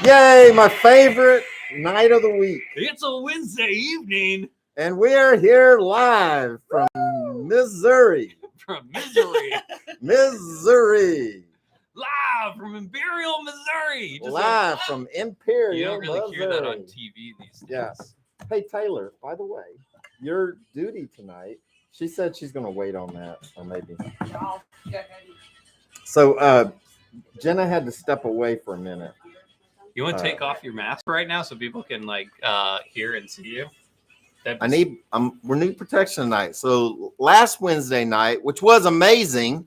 Yay, my favorite night of the week. It's a Wednesday evening And we are here live from Missouri. from Missouri. Missouri. Live from Imperial, Missouri. Live from Imperial, You don't really Missouri. hear that on TV these days. Yeah. Hey, Taylor, by the way, your duty tonight, she said she's going to wait on that, or maybe. So, Jenna had to step away for a minute. You want to take off your mask right now so people can hear and see you? We're need protection tonight. So last Wednesday night, which was amazing,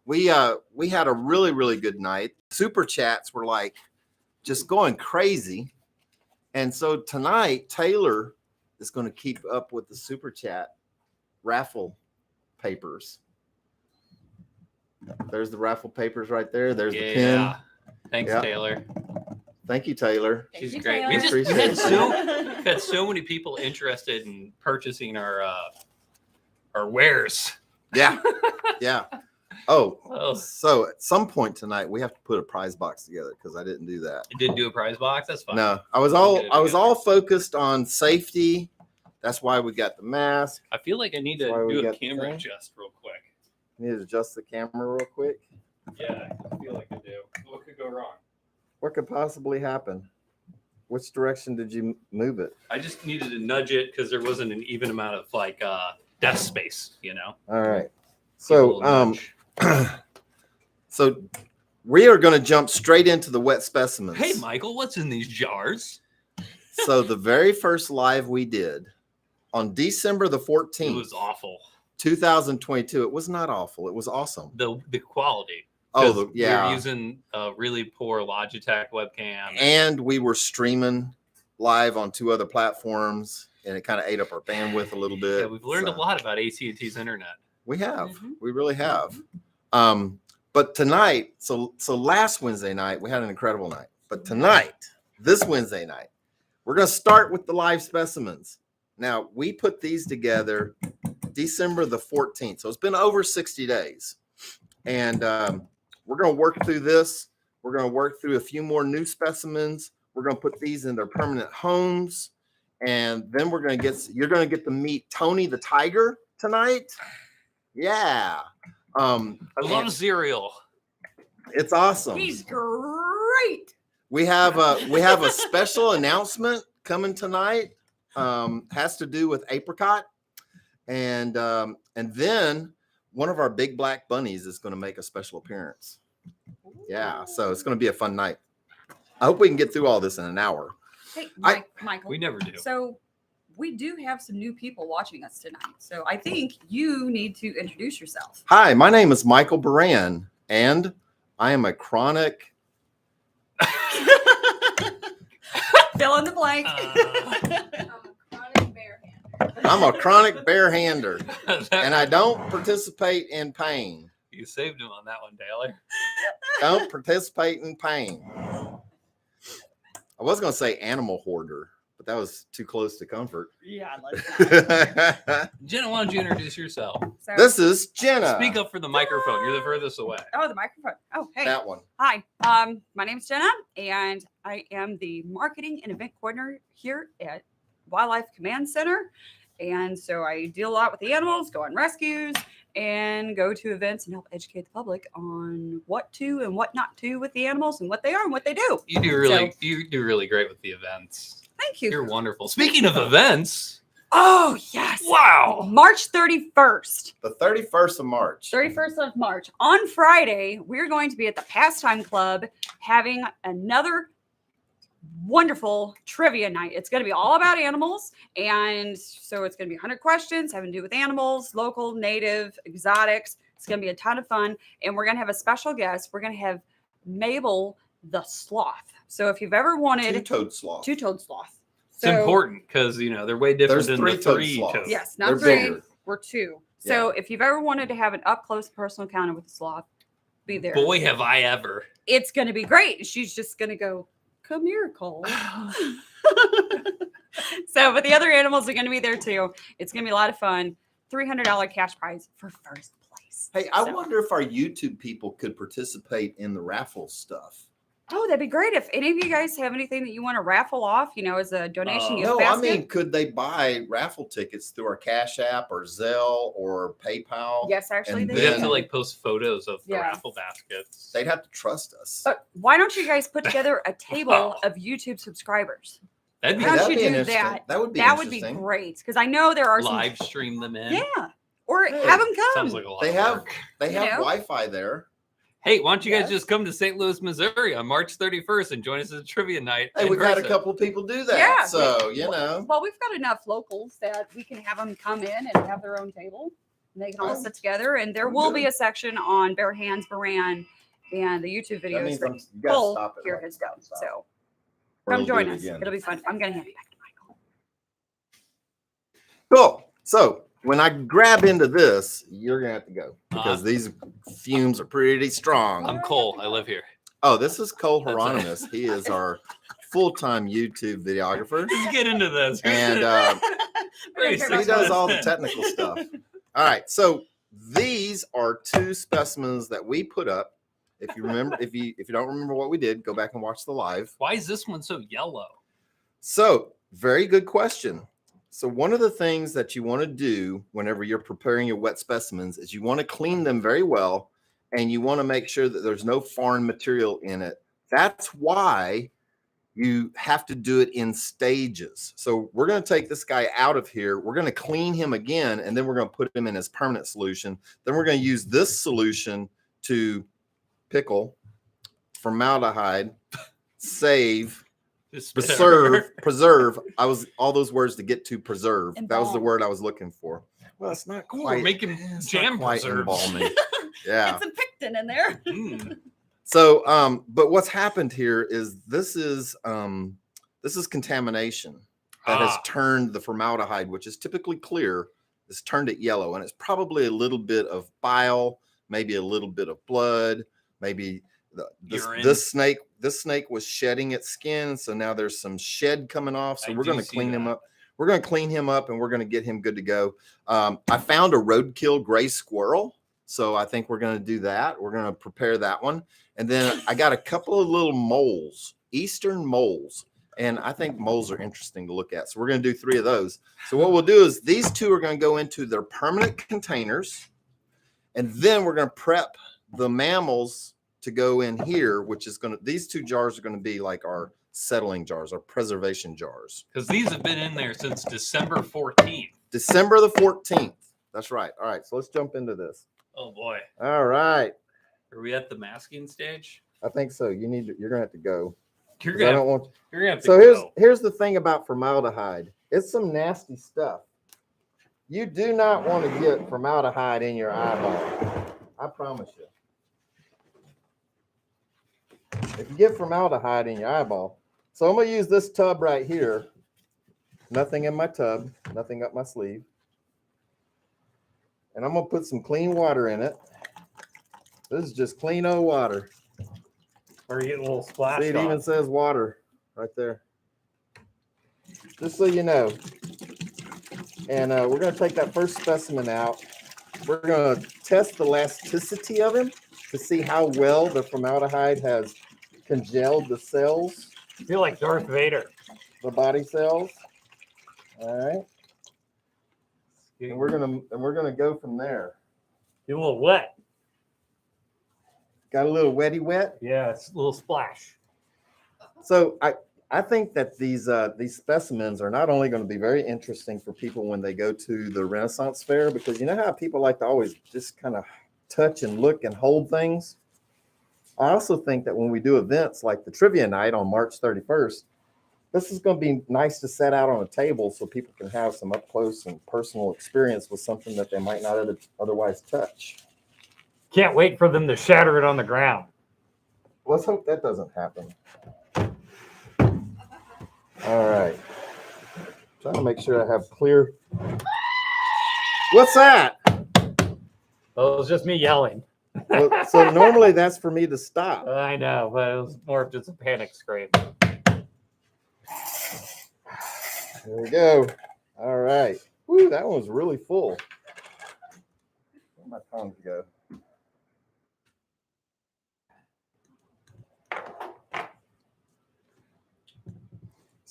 we had a really, really good night. Super chats were like just going crazy. And so tonight, Taylor is going to keep up with the super chat raffle papers. There's the raffle papers right there. There's the pin. Thanks, Taylor. Thank you, Taylor. She's Thank great. you, We Taylor. just had so many people interested in purchasing our wares. Yeah. Yeah. Oh, so at some point tonight we have to put a prize box together because I didn't do that. You didn't do a prize box? That's fine. No, I was all focused on safety. That's why we got the mask. I feel like I need to That's why we do a got the camera thing. adjust real quick. Need to adjust the camera real quick. Yeah, I feel like I do. What could go wrong? What could possibly happen? Which direction did you move it? I just needed to nudge it because there wasn't an even amount of desk space, you know. All right. Give a So little nudge. so we are going to jump straight into the wet specimens. Hey, Michael, what's in these jars? So the very first live we did on December the 14th. It was awful. 2022. It was not awful. It was awesome. The quality. Oh, We were using a really poor Logitech webcam. And we were streaming live on 2 other platforms, and it kind of ate up our bandwidth a little bit. Yeah, we've learned a lot about AT&T's internet. We have. Mhm. We really have. But tonight, so last Wednesday night, we had an incredible night. But tonight, this Wednesday night, we're going to start with the live specimens. Now, we put these together December the 14th. So it's been over 60 days. And we're going to work through this. We're going to work through a few more new specimens. We're going to put these in their permanent homes. And then you're going to get to meet Tony the Tiger tonight. Yeah. I love cereal. It's awesome. He's great. We have a special announcement coming tonight. Has to do with apricot. And then one of our big black bunnies is going to make a special appearance. Yeah, so it's going to be a fun night. I hope we can get through all this in an hour. Hey, Michael. We never do. So we do have some new people watching us tonight. So I think you need to introduce yourself. Hi, my name is Michael Beran, and I am a chronic. Fill in the blank. I'm a chronic barehander, and I don't participate in pain. You saved him on that one, Taylor. Don't participate in pain. I was going to say animal hoarder, but that was too close to comfort. Yeah, I like that. Jenna, why don't you introduce yourself? So, This is Jenna. Speak up for the microphone. You're the furthest away. Oh, the microphone. Oh, hey. That one. Hi. My name's Jenna, and I am the marketing and event coordinator here at Wildlife Command Center. And so I deal a lot with the animals, go on rescues, and go to events and help educate the public on what to and what not to with the animals and what they are and what they do. You do really great with the events. Thank you. You're wonderful. Speaking of events, Oh, yes. wow. March 31st. The 31st of March. 31st of March. On Friday, we're going to be at the Pastime Club having another wonderful trivia night. It's going to be all about animals. And so it's going to be 100 questions having to do with animals, local, native, exotics. It's going to be a ton of fun. And we're going to have a special guest. We're going to have Mabel the Sloth. So if you've ever wanted Two-toed sloth. two-toed sloth. It's important because, they're way different There's than the three-toed three sloths. toes. Yes, They're not three. bigger. We're two. So if you've ever wanted to have an up-close personal encounter with the sloth, be there. Boy, have I ever. It's going to be great. She's just going to go, come here, Cole. So, but the other animals are going to be there too. It's going to be a lot of fun. $300 cash prize for first place. Hey, I So- wonder if our YouTube people could participate in the raffle stuff. Oh, that'd be great. If any of you guys have anything that you want to raffle off, as a donation gift No, basket. I mean, could they buy raffle tickets through our Cash App or Zelle or PayPal? Yes, actually, and they We'd have can. to like post photos of the Yeah. raffle baskets. They'd have to trust us. But why don't you guys put together a table of YouTube subscribers? That'd be Why don't that'd you be do interesting. that? That would be That would be interesting. great because I know there are some. live stream them in. Yeah, or Hey, have them come. Sounds like a lot They of have work. they You have know? Wi-Fi there. Hey, why don't you guys Yes. just come to St. Louis, Missouri on March 31st and join us at trivia night? Hey, in we've had a person? couple of people do that. Yeah, So, you know. Well, we've got enough locals that we can have them come in and have their own table. And they can all Oh. sit together, and there will be a section on Bare Hands, Beran, and the YouTube That videos means that you gotta Cole stop it. here right has now. done. Stop. So Or come we'll do join it us. again. It'll be fun. I'm gonna hand it back to Michael. Cool. So when I grab into this, you're gonna have to go because Uh-huh. these fumes are pretty strong. I'm Cole. I live here. Oh, this is Cole That's it. Hieronymus. He is our full-time YouTube videographer, Let's get into this. and Very he does all the technical stuff. All right, so these are two specimens that we put up. If you remember, if you don't remember what we did, go back and watch the live. Why is this one so yellow? So, very good question. So, one of the things that you want to do whenever you're preparing your wet specimens is you want to clean them very well, and you want to make sure that there's no foreign material in it. That's why you have to do it in stages. So, we're going to take this guy out of here. We're going to clean him again, and then we're going to put him in his permanent solution. Then we're going to use this solution to pickle, formaldehyde, save, preserve. I was all those words to get to preserve. That was the Embalm. word I was looking for. Well, it's not Ooh, quite. we're making it's jam not quite preserves. embalming. Yeah. Get some pectin in there. Mm. So, but what's happened here is this is contamination that has turned the formaldehyde, which is typically clear, has turned it yellow, and it's probably a little bit of bile, maybe a little bit of blood, maybe Urine. this snake was shedding its skin, so now there's some shed coming off. So I we're do going to see clean him that. up. We're going to clean him up, and we're going to get him good to go. I found a roadkill gray squirrel, so I think we're going to do that. We're going to prepare that one, and then I got a couple of little moles, eastern moles, and I think moles are interesting to look at. So we're going to do 3 of those. So what we'll do is these 2 are going to go into their permanent containers, and then we're going to prep the mammals to go in here, which is going to, these 2 jars are going to be like our settling jars, our preservation jars. Because these have been in there since December 14th. December the 14th. That's right. All right. So let's jump into this. Oh boy. All right. Are we at the masking stage? I think so. You're going to have to go. You're 'Cause I gonna, don't want. you're gonna have to So go. here's the thing about formaldehyde. It's some nasty stuff. You do not want to get formaldehyde in your eyeball. I promise you. If you get formaldehyde in your eyeball, so I'm going to use this tub right here. Nothing in my tub, nothing up my sleeve. And I'm going to put some clean water in it. This is just clean old water. Or you get a little splash. See, it even says water right there. Just so you know. And we're going to take that first specimen out. We're going to test the elasticity of him to see how well the formaldehyde has congealed the cells, I feel like Darth Vader. the body cells. All right. And we're gonna go from there. Get a little wet. Got a little wetty wet. Yeah, it's a little splash. So I think that these specimens are not only going to be very interesting for people when they go to the Renaissance Fair, because you know how people like to always just kind of touch and look and hold things. I also think that when we do events like the trivia night on March 31st, this is going to be nice to set out on a table so people can have some up close and personal experience with something that they might not otherwise touch. Can't wait for them to shatter it on the ground. Let's hope that doesn't happen. All right. Trying to make sure I have clear. What's that? Well, it was just me yelling. Well, so normally that's for me to stop. I know, but it was more of just a panic scream. There we go. All right. Woo, that one was really full. Where'd my tongue go?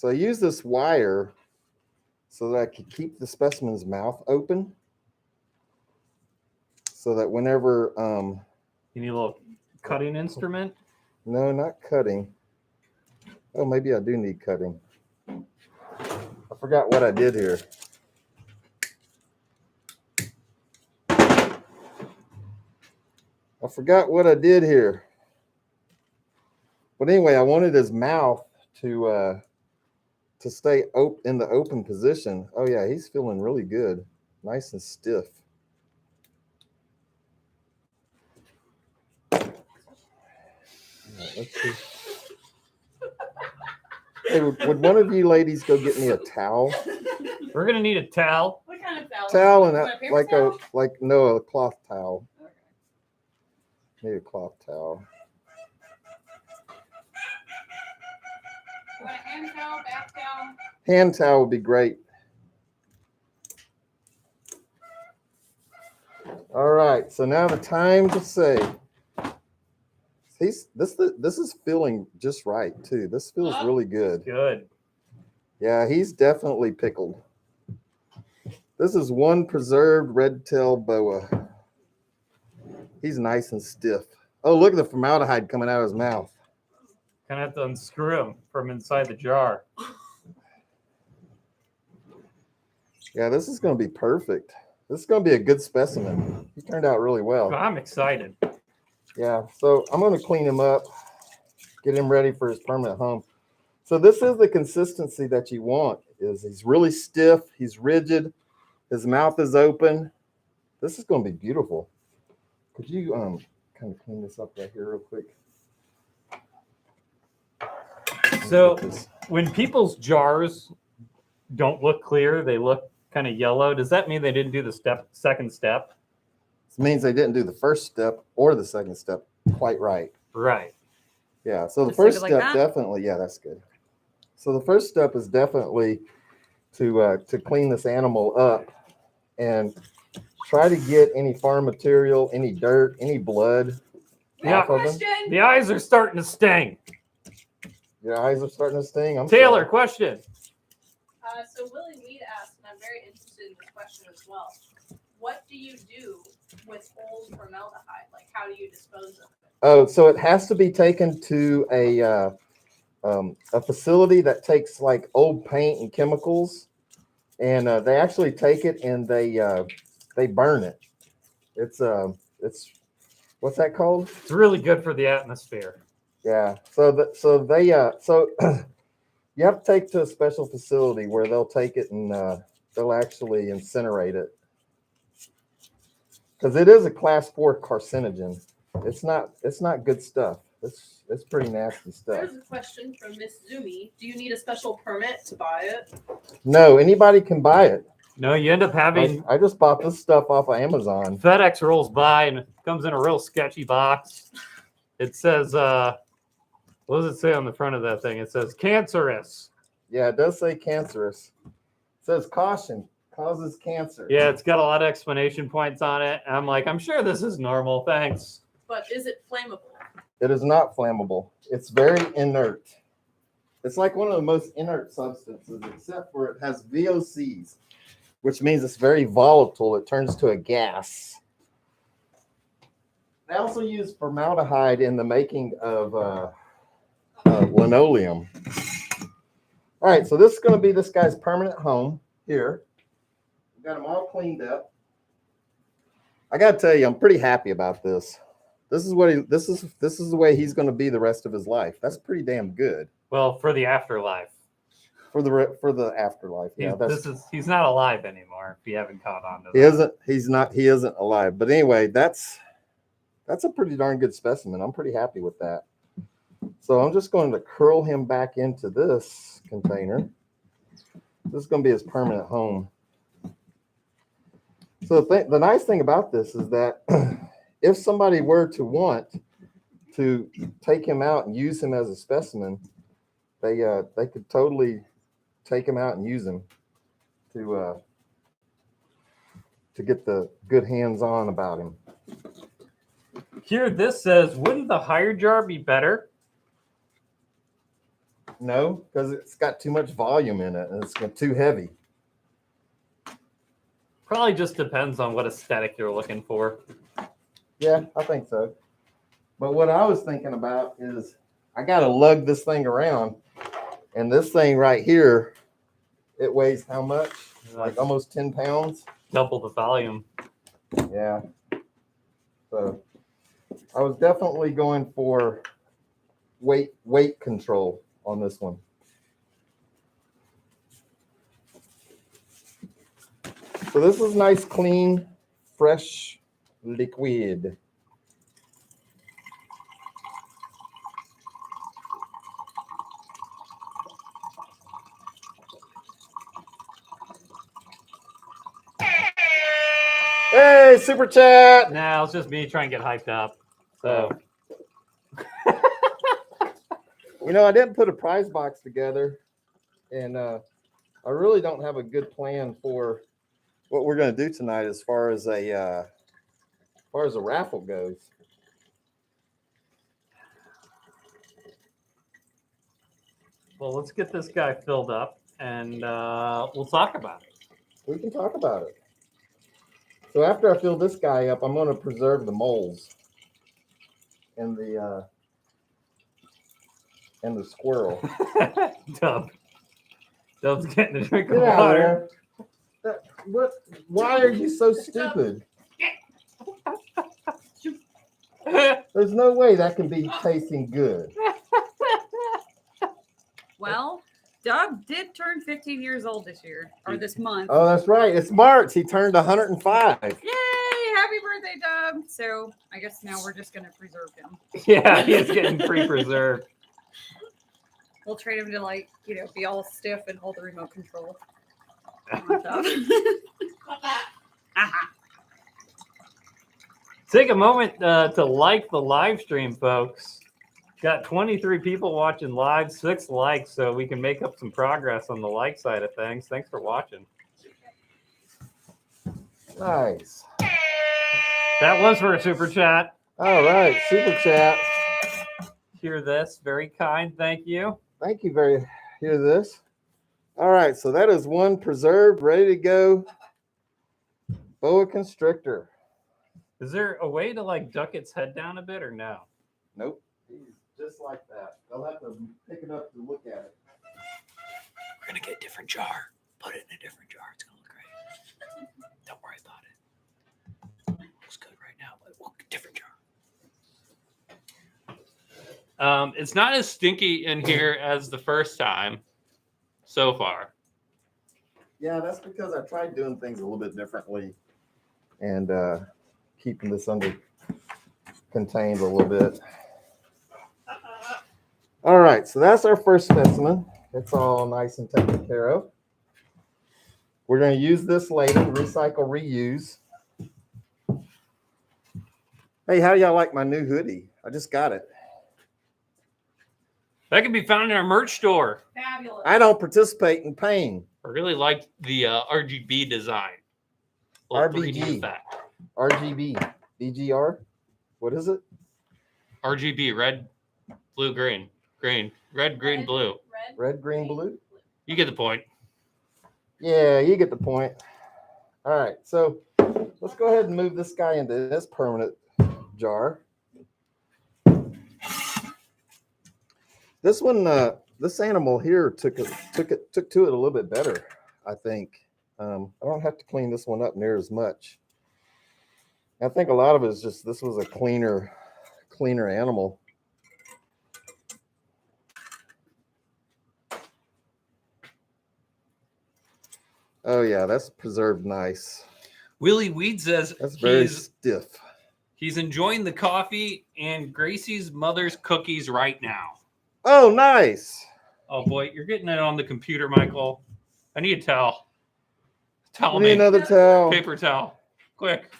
So I use this wire so that I can keep the specimen's mouth open, so that whenever You need a little cutting instrument. no, not cutting. Oh, maybe I do need cutting. I forgot what I did here. I forgot what I did here. But anyway, I wanted his mouth to stay in the open position. Oh yeah, he's feeling really good, nice and stiff. All right, let's see. Hey, would one of you ladies go get me a towel? We're gonna need a towel. What kind of towel? Towel and You want a paper towel? a cloth towel. Okay. Maybe a cloth towel. You want a hand towel, bath towel? Hand towel would be great. All right, so now the time to say. This is feeling just right too. This feels really good. Good. Yeah, he's definitely pickled. This is one preserved red-tailed boa. He's nice and stiff. Oh, look at the formaldehyde coming out of his mouth. Gonna have to unscrew him from inside the jar. Yeah, this is going to be perfect. This is going to be a good specimen. He turned out really well. I'm excited. Yeah, so I'm going to clean him up, get him ready for his permanent home. So this is the consistency that you want. He's really stiff, he's rigid, his mouth is open. This is going to be beautiful. Could you kind of clean this up right here real quick? So when people's jars don't look clear, they look kind of yellow. Does that mean they didn't do the second step? This means they didn't do the first step or the second step quite right. Right. Yeah, so the Just leave first it like step that? definitely, yeah, that's good. So the first step is definitely to clean this animal up and try to get any farm material, any dirt, any blood Yeah. off of him. Question? The eyes are starting to sting. Your eyes are starting to sting. I'm Taylor, sorry. question. So Willie Weed asked, and I'm very interested in this question as well. What do you do with old formaldehyde? Like, how do you dispose of it? Oh, so it has to be taken to a facility that takes like old paint and chemicals, and they actually take it and they burn it. It's what's that called? It's really good for the atmosphere. Yeah. So you have to take to a special facility where they'll take it and they'll actually incinerate it, because it is a class 4 carcinogen. It's not good stuff. It's pretty nasty stuff. There's a question from Miss Zumi. Do you need a special permit to buy it? No, anybody can buy it. No, you end up having I just bought this stuff off of Amazon. FedEx rolls by and it comes in a real sketchy box. It says, what does it say on the front of that thing? It says cancerous. Yeah, it does say cancerous. It says caution, causes cancer. Yeah, it's got a lot of explanation points on it. And I'm like, I'm sure this is normal. Thanks. But is it flammable? It is not flammable. It's very inert. It's like one of the most inert substances, except for it has VOCs, which means it's very volatile. It turns to a gas. They also use formaldehyde in the making of linoleum. All right, so this is going to be this guy's permanent home here. We've got him all cleaned up. I got to tell you, I'm pretty happy about this. This is the way he's going to be the rest of his life. That's pretty damn good Well, for the afterlife. for the afterlife. Yeah, He's not alive anymore. If you haven't caught on to that. he isn't alive. But anyway, that's a pretty darn good specimen. I'm pretty happy with that. So I'm just going to curl him back into this container. This is going to be his permanent home. So the nice thing about this is that if somebody were to want to take him out and use him as a specimen, they could totally take him out and use him to get the good hands-on about him. Here, this says, wouldn't the higher jar be better? No, because it's got too much volume in it and it's too heavy. Probably just depends on what aesthetic you're looking for. Yeah, I think so. But what I was thinking about is I got to lug this thing around, and this thing right here, it weighs how much? Like almost 10 pounds. Double the volume. Yeah. So I was definitely going for weight control on this one. So this is nice, clean, fresh liquid. Hey, super chat. Nah, it's just me trying to get hyped up. So You know, I didn't put a prize box together, and I really don't have a good plan for what we're going to do tonight as far as a raffle goes. well, let's get this guy filled up, and we'll talk about it. We can talk about it. So after I fill this guy up, I'm going to preserve the moles and the squirrel. Dub's getting a drink of Get out of water. there. What? Why are you so stupid? There's no way that can be tasting good. Well, Doug did turn 15 years old this year or this month. Oh, that's right. It's March. He turned 105. Yay! Happy birthday, Doug. So I guess now we're just going to preserve him. Yeah, he's getting pre-preserved. We'll trade him to, like, you know, be all stiff and hold the remote control. On top. Take a moment to like the live stream, folks. Got 23 people watching live, 6 likes, so we can make up some progress on the like side of things. Thanks for watching. Nice. That was for a super chat. All right, super chat. Hear this. Very kind. Thank you. Thank you very. Hear this. All right, so that is one preserved, ready to go. Boa constrictor. Is there a way to like duck its head down a bit or no? Nope. He's just like that. They'll have to pick it up to look at it. We're gonna get a different jar. Put it in a different jar. It's gonna look great. Don't worry about it. Looks good right now, but we'll get a different jar. It's not as stinky in here as the first time so far. Yeah, that's because I tried doing things a little bit differently and keeping this under contained a little bit. All right, so that's our first specimen. It's all nice and taken care of. We're going to use this later, recycle, reuse. Hey, how do y'all like my new hoodie? I just got it. That can be found in our merch store. Fabulous. I don't participate in pain. I really liked the RGB design. Little 3D RBG. effect. RGB. BGR? What is it? RGB, red, blue, green. Green. Red, green, blue. Red, green, blue? You get the point. Yeah, you get the point. All right, so let's go ahead and move this guy into this permanent jar. This one, this animal here took to it a little bit better, I think. I don't have to clean this one up near as much. I think a lot of it is just this was a cleaner animal. Oh yeah, that's preserved nice. Willie Weed says That's very he's stiff. enjoying the coffee and Gracie's mother's cookies right now. Oh, nice. Oh boy, you're getting it on the computer, Michael. I need a towel. Towel We need me. another towel. Paper towel. Quick.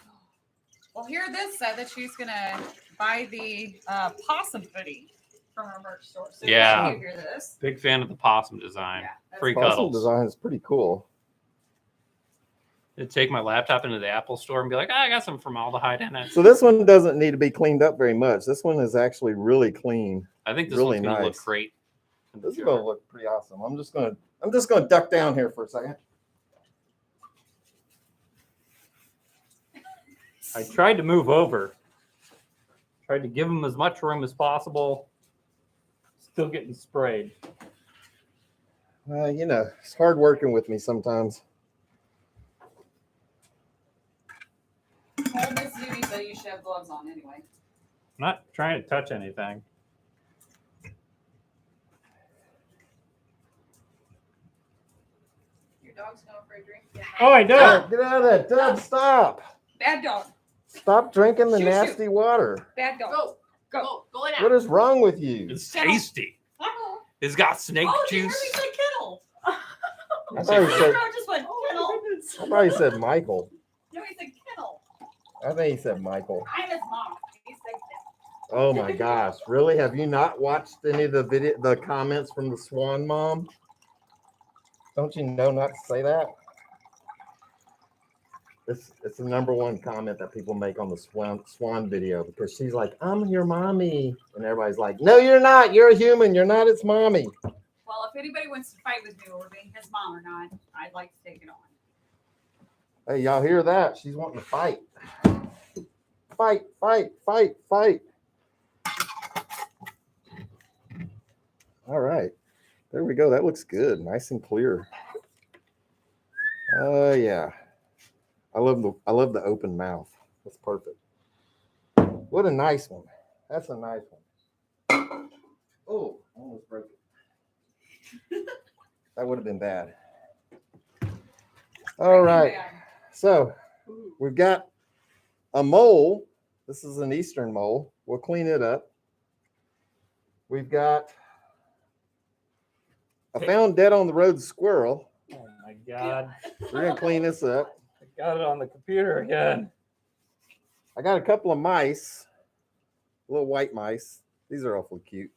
Well, here this said that she's going to buy the possum hoodie from our merch store. So Yeah. you hear this. Big fan of the possum design. Yeah, Free Possum cuddles. design is pretty cool. I'd take my laptop into the Apple store and be like, I got some formaldehyde in it. So this one doesn't need to be cleaned up very much. This one is actually really clean. I think this really one's going to look nice. great. in the This is jar. gonna look pretty awesome. I'm just gonna duck down here for a second. I tried to move over. Tried to give them as much room as possible. Still getting sprayed. You know, it's hard working with me sometimes. Well, Miss Zuby said you should have gloves on anyway. I'm not trying to touch anything. Your dog's going for a drink. Yeah. Oh, I do. Hey, get out of that tub! Stop! Bad dog. Stop drinking the Shoot, nasty water. Bad dog. Go. Go. Go lay down. What is wrong with you? It's Kennel. tasty. It's got snake Oh, did you hear me juice. say kennel? I thought he said. Cicero just went kennel. I thought he said Michael. No, he said kennel. I think he said Michael. I'm his mom. He said kennel. Oh my gosh! Really? Have you not watched any of the comments from the Swan Mom? Don't you know not to say that? It's the number one comment that people make on the Swan video because she's like, "I'm your mommy," and everybody's like, "No, you're not. You're a human. You're not its mommy." Well, if anybody wants to fight with me over being his mom or not, I'd like to take it on. Hey, y'all hear that? She's wanting to fight. Fight, fight, fight, fight. All right. There we go. That looks good. Nice and clear. Yeah. I love the open mouth. That's perfect. What a nice one. That's a nice one. Oh, I almost broke it. That would have been bad. All right. So we've got a mole. This is an eastern mole. We'll clean it up. We've got a found dead on the road squirrel. Oh my God. We're going to clean this up. I got it on the computer again. I got a couple of mice, little white mice. These are awfully cute.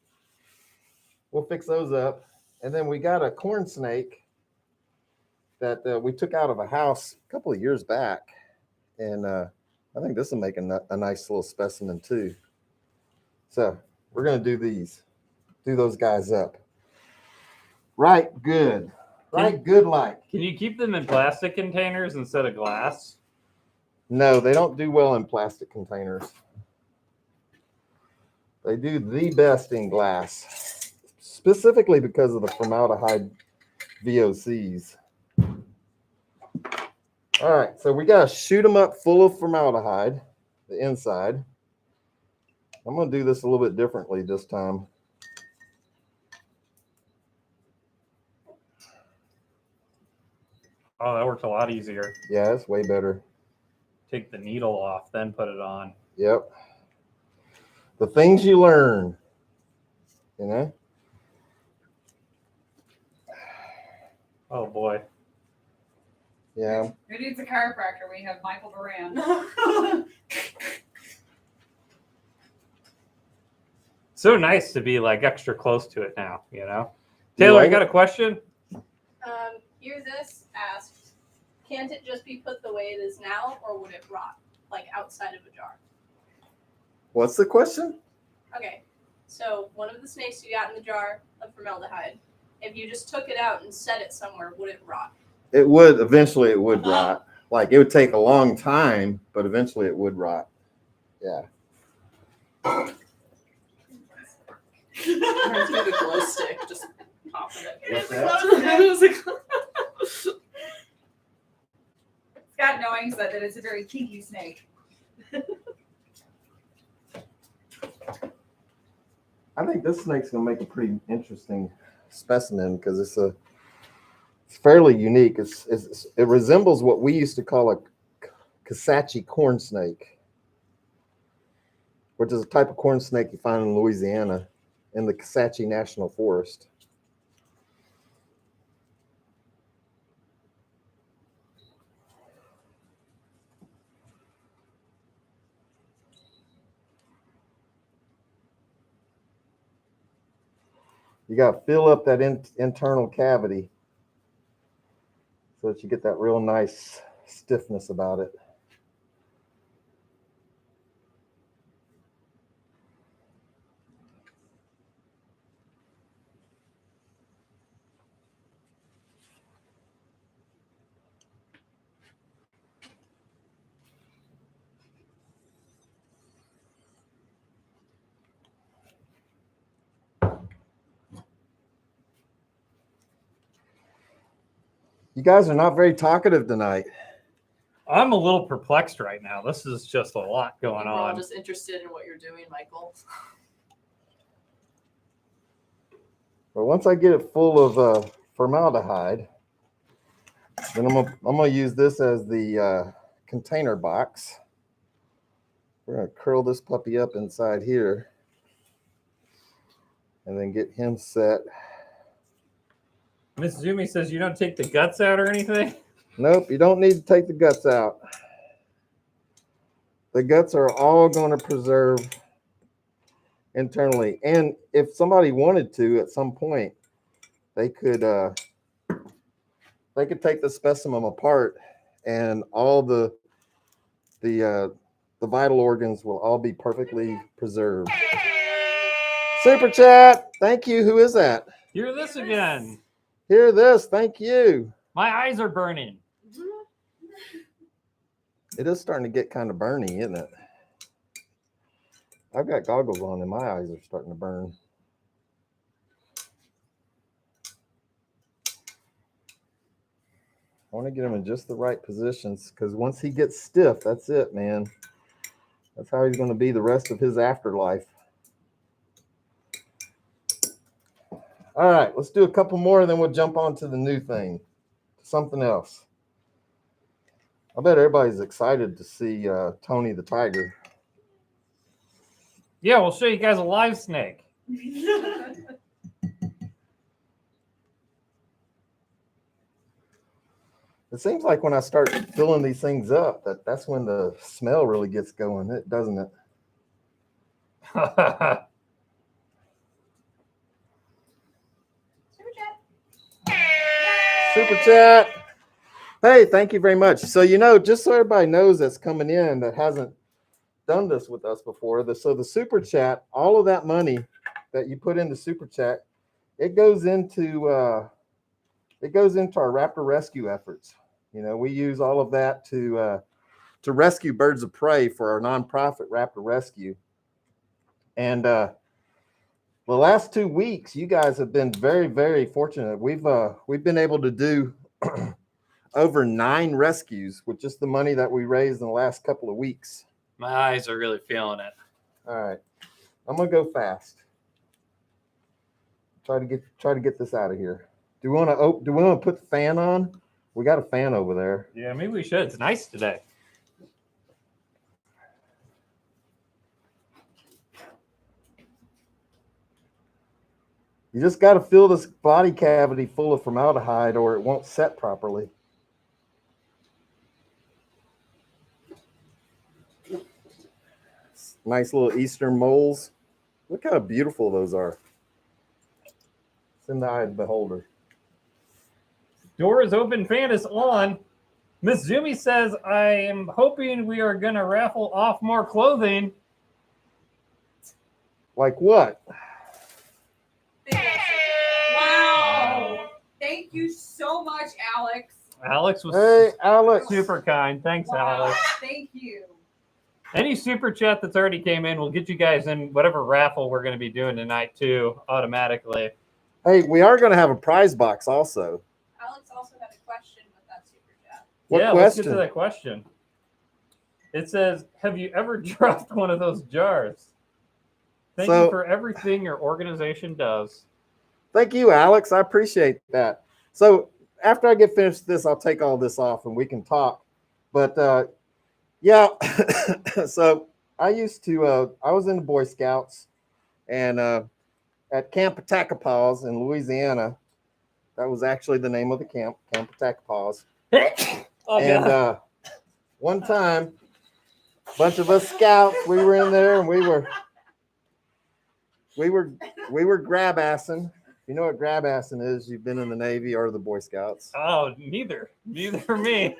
We'll fix those up. And then we got a corn snake that we took out of a house a couple of years back. And I think this will make a nice little specimen too. So we're going to do those guys up. Right, good. Right, good like. Can you keep them in plastic containers instead of glass? No, they don't do well in plastic containers. They do the best in glass, specifically because of the formaldehyde VOCs. All right, so we got to shoot them up full of formaldehyde, the inside. I'm going to do this a little bit differently this time. Oh, that works a lot easier. Yeah, it's way better. Take the needle off, then put it on. Yep. The things you learn, you know? Oh boy. Yeah. Who needs a chiropractor? We have Michael Beran. So nice to be like extra close to it now, you know? Taylor, I like got it? a question. Hear this asked, can't it just be put the way it is now, or would it rot, like outside of a jar? What's the question? Okay, so one of the snakes you got in the jar of formaldehyde, if you just took it out and set it somewhere, would it rot? It would, eventually it would rot. Like it would take a long time, but eventually it would rot. Yeah. Reminds me of a glow stick, just popping it. What's that? Scott knowing that it's a very kinky snake. I think this snake's gonna make a pretty interesting specimen because it's fairly unique. It resembles what we used to call a Cicero corn snake, which is a type of corn snake you find in Louisiana in the Cicero National Forest. You got to fill up that internal cavity so that you get that real nice stiffness about it. You guys are not very talkative tonight. I'm a little perplexed right now. This is just a lot going We're all on. just interested in what you're doing, Michael. But once I get it full of formaldehyde, then I'm gonna use this as the container box. We're gonna curl this puppy up inside here, and then get him set. Miss Zumi says you don't take the guts out or anything. Nope, you don't need to take the guts out. The guts are all going to preserve internally, and if somebody wanted to, at some point, they could take the specimen apart, and all the vital organs will all be perfectly preserved. Super chat, thank you. Who is that? Hear this again. Hear this, thank you. My eyes are burning. It is starting to get kind of burny, isn't it? I've got goggles on and my eyes are starting to burn. I want to get him in just the right positions, because once he gets stiff, that's it, man. That's how he's going to be the rest of his afterlife. All right, let's do a couple more, and then we'll jump on to the new thing, something else. I bet everybody's excited to see Tony the tiger. Yeah, we'll show you guys a live snake. It seems like when I start filling these things up, that's when the smell really gets going, doesn't it? Super chat. Hey, thank you very much. So, just so everybody knows that's coming in that hasn't done this with us before, so the super chat, all of that money that you put into super chat, it goes into our raptor rescue efforts. We use all of that to rescue birds of prey for our nonprofit Raptor Rescue. And the last 2 weeks, you guys have been very, very fortunate. We've been able to do over 9 rescues with just the money that we raised in the last couple of weeks. My eyes are really feeling it. All right, I'm gonna go fast. Try to get this out of here. Do we want to put the fan on? We got a fan over there. Yeah, maybe we should. It's nice today. You just got to fill this body cavity full of formaldehyde, or it won't set properly. Nice little eastern moles. Look how beautiful those are. It's in the eye of the beholder. Door is open, fan is on. Miss Zumi says, I am hoping we are going to raffle off more clothing. Like what? Wow. Thank you so much, Alex. Alex was Hey, Alex. super kind. Thanks, Wow. Alex. Thank you. Any super chat that's already came in, we'll get you guys in whatever raffle we're going to be doing tonight, too, automatically. Hey, we are going to have a prize box also. Alex also had a question with that super chat. What yeah, question? let's get to that question. It says, have you ever dropped one of those jars? Thank you for everything your organization does. Thank you, Alex. I appreciate that. So after I get finished with this, I'll take all this off and we can talk. But yeah, so I used to, I was in the Boy Scouts, and at Camp Attakapaws in Louisiana, that was actually the name of the camp, Camp Attakapaws. Oh, And one time, a bunch of us scouts, we were in there and we were grab assing. You know what grab assing is? You've been in the Navy or the Boy Scouts. Oh, neither for me.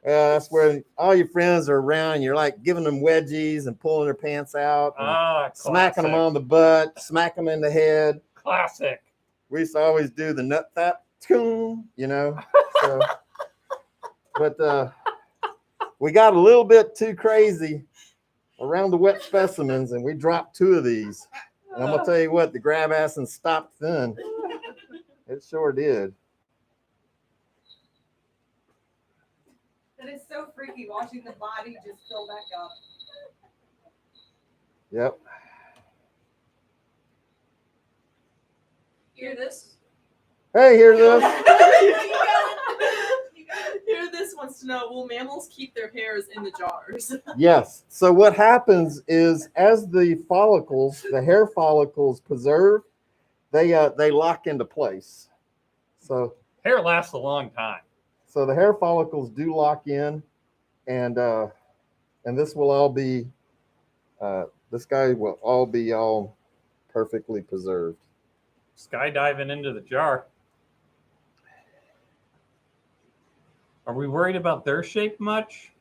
That's where all your friends are around. And you're like giving them wedgies and pulling their pants out, and smacking them on the butt, smack them in the head. Classic. We used to always do the nut tap, you know. So, but we got a little bit too crazy around the wet specimens, and we dropped 2 of these. And I'm gonna tell you what, the grab assing stopped then. It sure did. That is so freaky watching the body just fill back up. Yep. Hear this? Hey, here's this. Here, this wants to know: will mammals keep their hairs in the jars? Yes. So what happens is, as the hair follicles preserve, they lock into place. So Hair lasts a long time. So the hair follicles do lock in, and this will all be, this guy will all be all perfectly preserved. Skydiving into the jar. Are we worried about their shape much?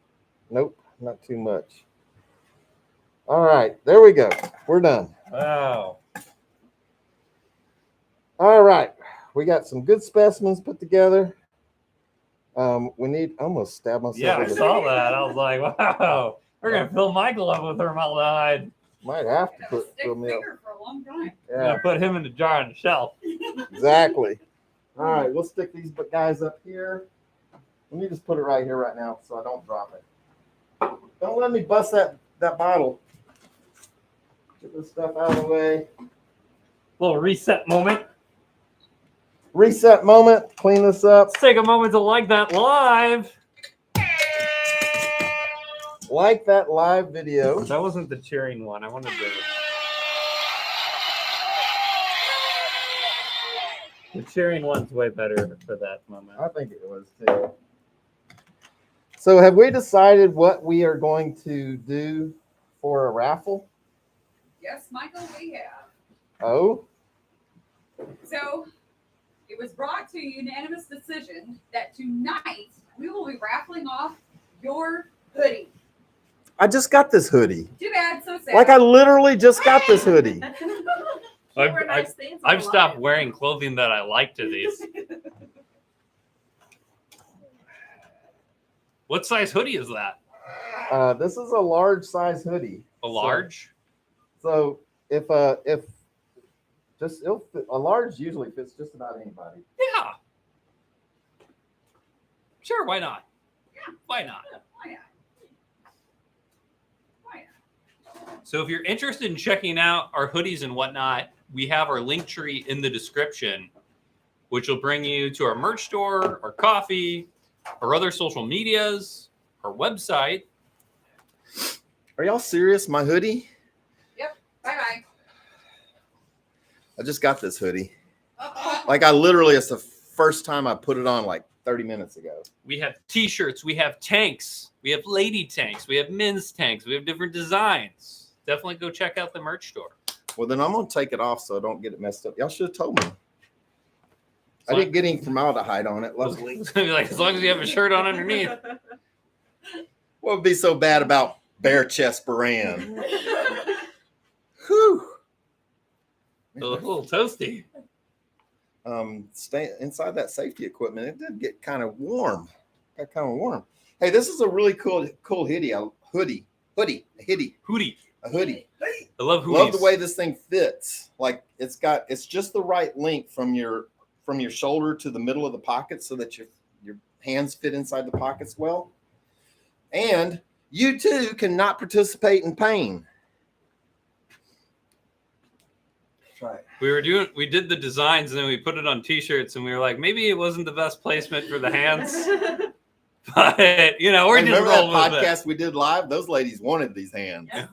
Nope, not too much. All right, there we go. We're done. Wow. All right, we got some good specimens put together. We need, I almost stabbed myself. Yeah, I with saw that. I was like, wow. We're going to fill Michael up with formaldehyde. Might have to put Stick some milk. finger for a long time. We're going Yeah, to put him in the jar on the shelf. exactly. All right, we'll stick these guys up here. Let me just put it right here right now so I don't drop it. Don't let me bust that bottle. Get this stuff out of the way. Little reset moment. Reset moment. Clean this up. Let's take a moment to like that live. Like that live video. That wasn't the cheering one. I wanted the cheering one's way better for that moment. I think it was too. So have we decided what we are going to do for a raffle? Yes, Michael, we have. Oh, So it was brought to unanimous decision that tonight we will be raffling off your hoodie. I just got this hoodie. Too bad, so sad. Like I literally just got this hoodie. You wear nice things on I've the stopped live. wearing clothing that I like to these. What size hoodie is that? This is a large size hoodie. A large? So if just it'll fit, a large usually fits just about anybody. Yeah. Sure, why not? Why not? Why not? Why not? So if you're interested in checking out our hoodies and whatnot, we have our link tree in the description, which will bring you to our merch store, our coffee, our other social medias, our website. Are y'all serious? My hoodie? Bye-bye. I just got this hoodie. Uh-oh. Like I literally, it's the first time I put it on like 30 minutes ago. We have t-shirts, we have tanks, we have lady tanks, we have men's tanks, we have different designs. Definitely go check out the merch store. Well, then I'm going to take it off so I don't get it messed up. Y'all should have told me. I didn't get any formaldehyde on it, luckily. It's gonna be like, as long as you have a shirt on underneath. What would be so bad about bare chest Beran? Whew. A little toasty. Stay inside that safety equipment. It did get kind of warm. Got kind of warm. Hey, this is a really cool hoodie. A hoodie. Hootie. A hoodie. I love hoodies. Love the way this thing fits. Like it's just the right length from your shoulder to the middle of the pocket so that your hands fit inside the pockets well. And you too cannot participate in pain. Right. We did the designs and then we put it on t-shirts and we were like, maybe it wasn't the best placement for the hands. But we're just Remember roll that with podcast we did live? Those ladies wanted these hands. it.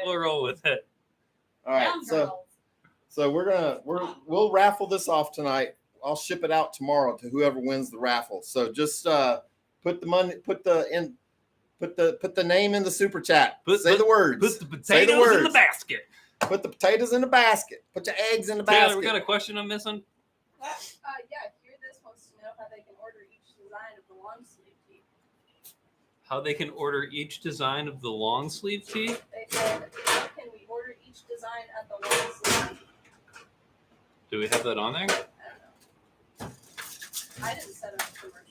We'll roll with it. All right, Down, so girls. we'll raffle this off tonight. I'll ship it out tomorrow to whoever wins the raffle. So just put the money, put the name in the super chat. Say the words. Put the Say the potatoes in the words. basket. Put the potatoes in the basket. Put your eggs in the Taylor, basket. we got a question I'm missing. Yeah, Hear This wants to know how they can order each design of the long sleeve tee. How they can order each design of the long sleeve tee? They said, how can we order each design at the long sleeve? Do we have that on there? I don't know. I didn't set up the merch.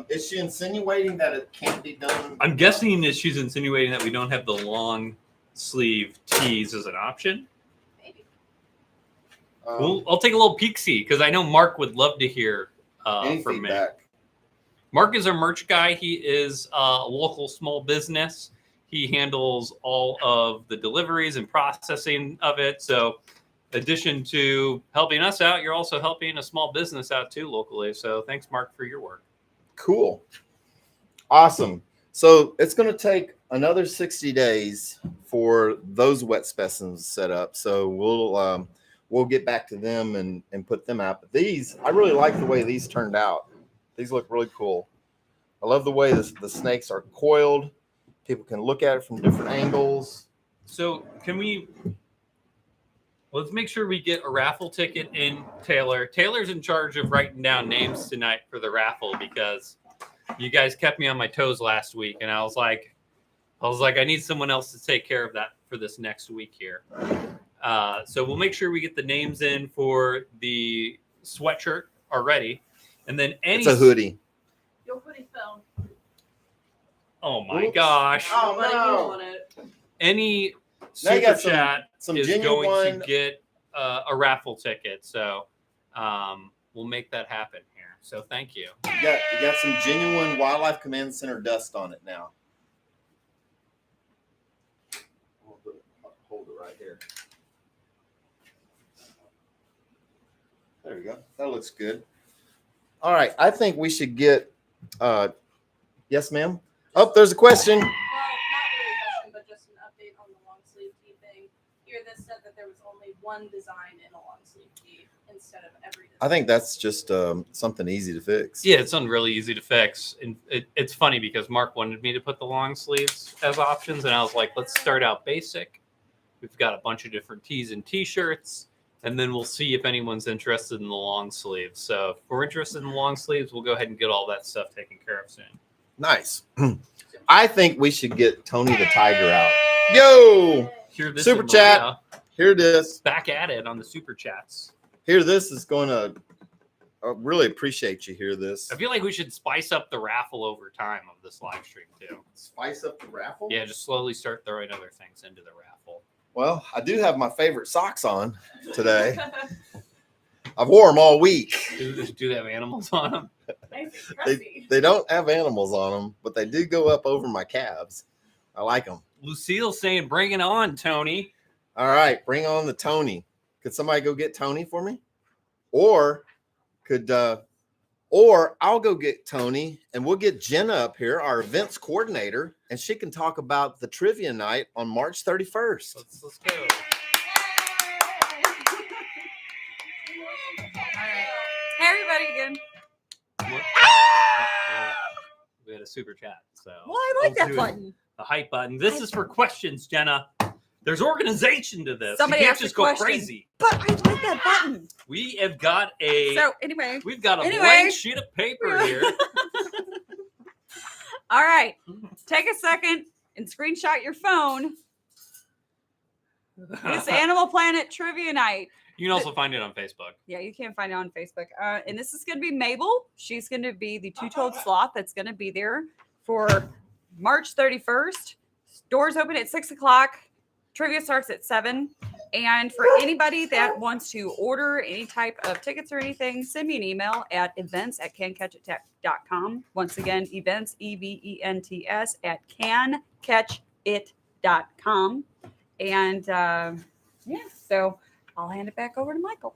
Is she insinuating that it can't be done? I'm guessing that she's insinuating that we don't have the long sleeve tees as an option. Maybe. I'll take a little peek see because I know Mark would love to hear Any for me. feedback? Mark is our merch guy. He is a local small business. He handles all of the deliveries and processing of it. So, in addition to helping us out, you're also helping a small business out too locally. So, thanks, Mark, for your work. Cool. Awesome. So it's going to take another 60 days for those wet specimens set up. So we'll get back to them and put them out. But these, I really like the way these turned out. These look really cool. I love the way the snakes are coiled. People can look at it from different angles. So, let's make sure we get a raffle ticket in Taylor. Taylor's in charge of writing down names tonight for the raffle because you guys kept me on my toes last week, and I was like, I need someone else to take care of that for this next week here. So we'll make sure we get the names in for the sweatshirt already, and then It's a hoodie. Your hoodie fell. Oh my Oops. gosh! Oh, Buddy, no. you want it. Any Now you super got chat some is genuine going to get a raffle ticket. So we'll make that happen here. So thank you. You got some genuine Wildlife Command Center dust on it now. Hold it right here. There we go. That looks good. All right. I think we should get yes, ma'am. Oh, there's a question. Well, not really a question, but just an update on the long sleeve tee thing. Here, this said that there was only one design in a long sleeve tee instead of every design. I think that's just something easy to fix. Yeah, it's really easy to fix. And it's funny because Mark wanted me to put the long sleeves as options. And I was like, let's start out basic. We've got a bunch of different tees and t-shirts. And then we'll see if anyone's interested in the long sleeves. So if we're interested in the long sleeves, we'll go ahead and get all that stuff taken care of soon. Nice. I think we should get Tony the Tiger out. Yo! Hear this Super in chat. Maria. Here it is. Back at it on the super chats. Here, this is going to really appreciate you. Hear this. I feel like we should spice up the raffle over time of this live stream too. Spice up the raffle? Yeah, just slowly start throwing other things into the raffle. Well, I do have my favorite socks on today. I've wore them all week. Do they have animals on them? Nice and crusty. They don't have animals on them, but they do go up over my calves. I like them. Lucille's saying, bring it on, Tony. All right, bring on the Tony. Could somebody go get Tony for me? Or I'll go get Tony and we'll get Jenna up here, our events coordinator, and she can talk about the trivia night on March 31st. Let's go. Hey, everybody again. We had a super chat. So Well, I like I'll that do it. button. The hype button. This is for questions, Jenna. There's organization to this. Somebody you can't asked a just go question. crazy. But I like that button. We have got a So anyway, we've got a Anyway. blank sheet of paper here. all right. Take a second and screenshot your phone. This Animal Planet Trivia Night. You can also find it on Facebook. Yeah, you can find it on Facebook. And this is going to be Mabel. She's going to be the two-toed sloth that's going to be there for March 31st. Doors open at 6 o'clock. Trivia starts at 7. And for anybody that wants to order any type of tickets or anything, send me an email at events@cancatchit.com. Once again, events, EVENTS, @cancatchit.com. And yeah, so I'll hand it back over to Michael.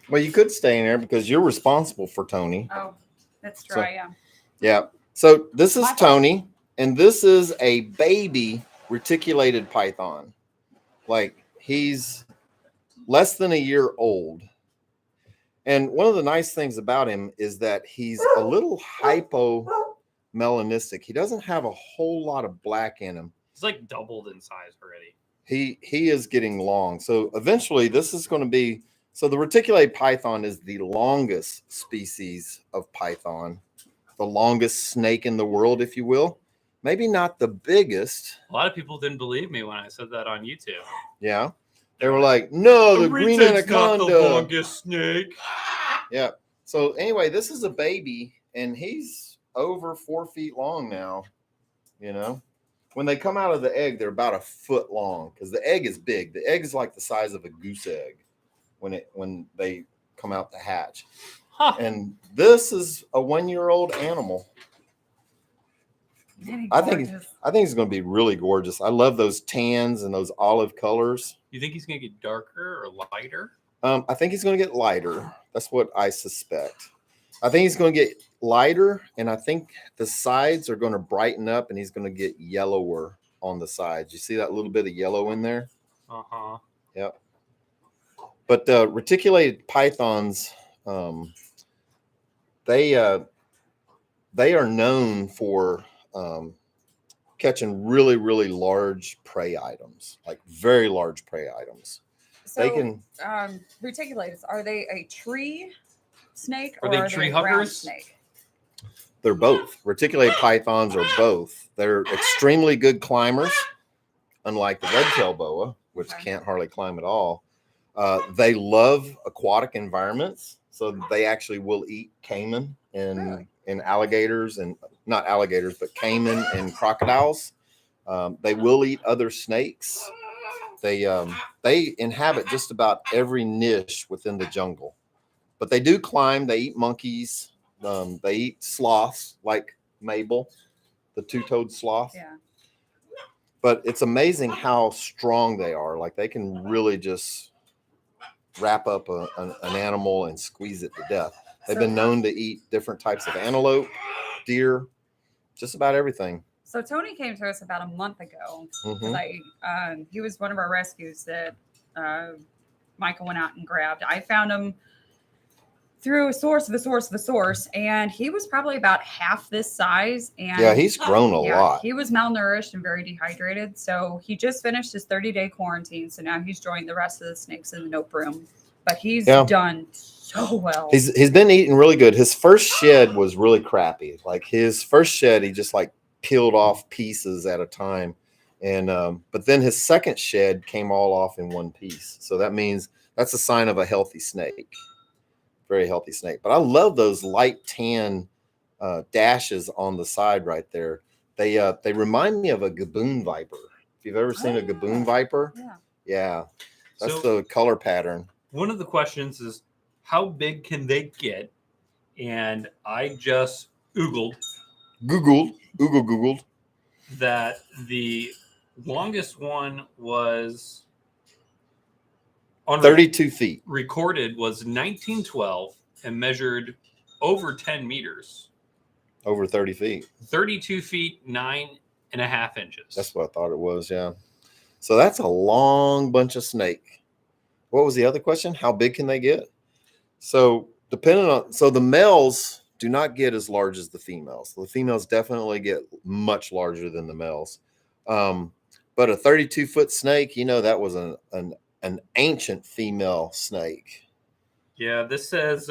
Well, you could stay in there because you're responsible for Tony. Oh, that's true. So- I am. Yeah. So this is My fault. Tony, and this is a baby reticulated python. Like, he's less than a year old. And one of the nice things about him is that he's a little hypomelanistic. He doesn't have a whole lot of black in him. It's like doubled in size already. He is getting long. So eventually this is going to be, so the reticulated python is the longest species of python, the longest snake in the world, if you will. Maybe not the biggest. A lot of people didn't believe me when I said that on YouTube. Yeah. They were like, no, the green retain's not anaconda. the longest snake. Yeah. So anyway, this is a baby and he's over 4 feet long now. You know, when they come out of the egg, they're about a foot long because the egg is big. The egg is like the size of a goose egg when they come out to hatch. Huh. And this is a 1-year-old animal. Isn't he I think gorgeous? it's going to be really gorgeous. I love those tans and those olive colors. You think he's gonna get darker or lighter? I think he's going to get lighter. That's what I suspect. I think he's going to get lighter, and I think the sides are going to brighten up, and he's going to get yellower on the sides. You see that little bit of yellow in there? Uh-huh. Yep. But reticulated pythons, they are known for catching really, really large prey items, like very large prey items. So, They can. reticulators, are they a tree snake Are or they are tree they a ground huggers? snake? They're both. Reticulated pythons are both. They're extremely good climbers, unlike the red-tailed boa, which Okay. can't hardly climb at all. They love aquatic environments, so they actually will eat caiman Really? and alligators, and not alligators, but caiman and crocodiles. They will eat other snakes. They inhabit just about every niche within the jungle, but they do climb. They eat monkeys. They eat sloths like Mabel, the two-toed sloth. Yeah. But it's amazing how strong they are. Like they can really just wrap up an animal and squeeze it to death. They've been known to eat different types of antelope, deer, just about everything. So Tony came to us about a month ago. Mhm. He was one of our rescues that Michael went out and grabbed. I found him through a source of a source of a source, and he was probably about half this size. And Yeah, he's grown a lot. He was malnourished and very dehydrated. So he just finished his 30-day quarantine. So now he's joined the rest of the snakes in the nope room. But he's done so well. He's been eating really good. His first shed was really crappy. Like his first shed, he just like peeled off pieces at a time. And but then his second shed came all off in one piece. So that means that's a sign of a healthy snake. Very healthy snake. But I love those light tan dashes on the side right there. They remind me of a gaboon viper. If you've ever seen a gaboon viper, yeah, that's So- the color pattern. One of the questions is, how big can they get? And I just Googled Googled. that the longest one was on 32 feet. recorded was 1912 and measured over 10 meters, Over 30 feet. 32 feet, 9.5 inches. That's what I thought it was, yeah. So that's a long bunch of snake. What was the other question? How big can they get? So the males do not get as large as the females. The females definitely get much larger than the males. But a 32-foot snake, that was an ancient female snake. Yeah, this says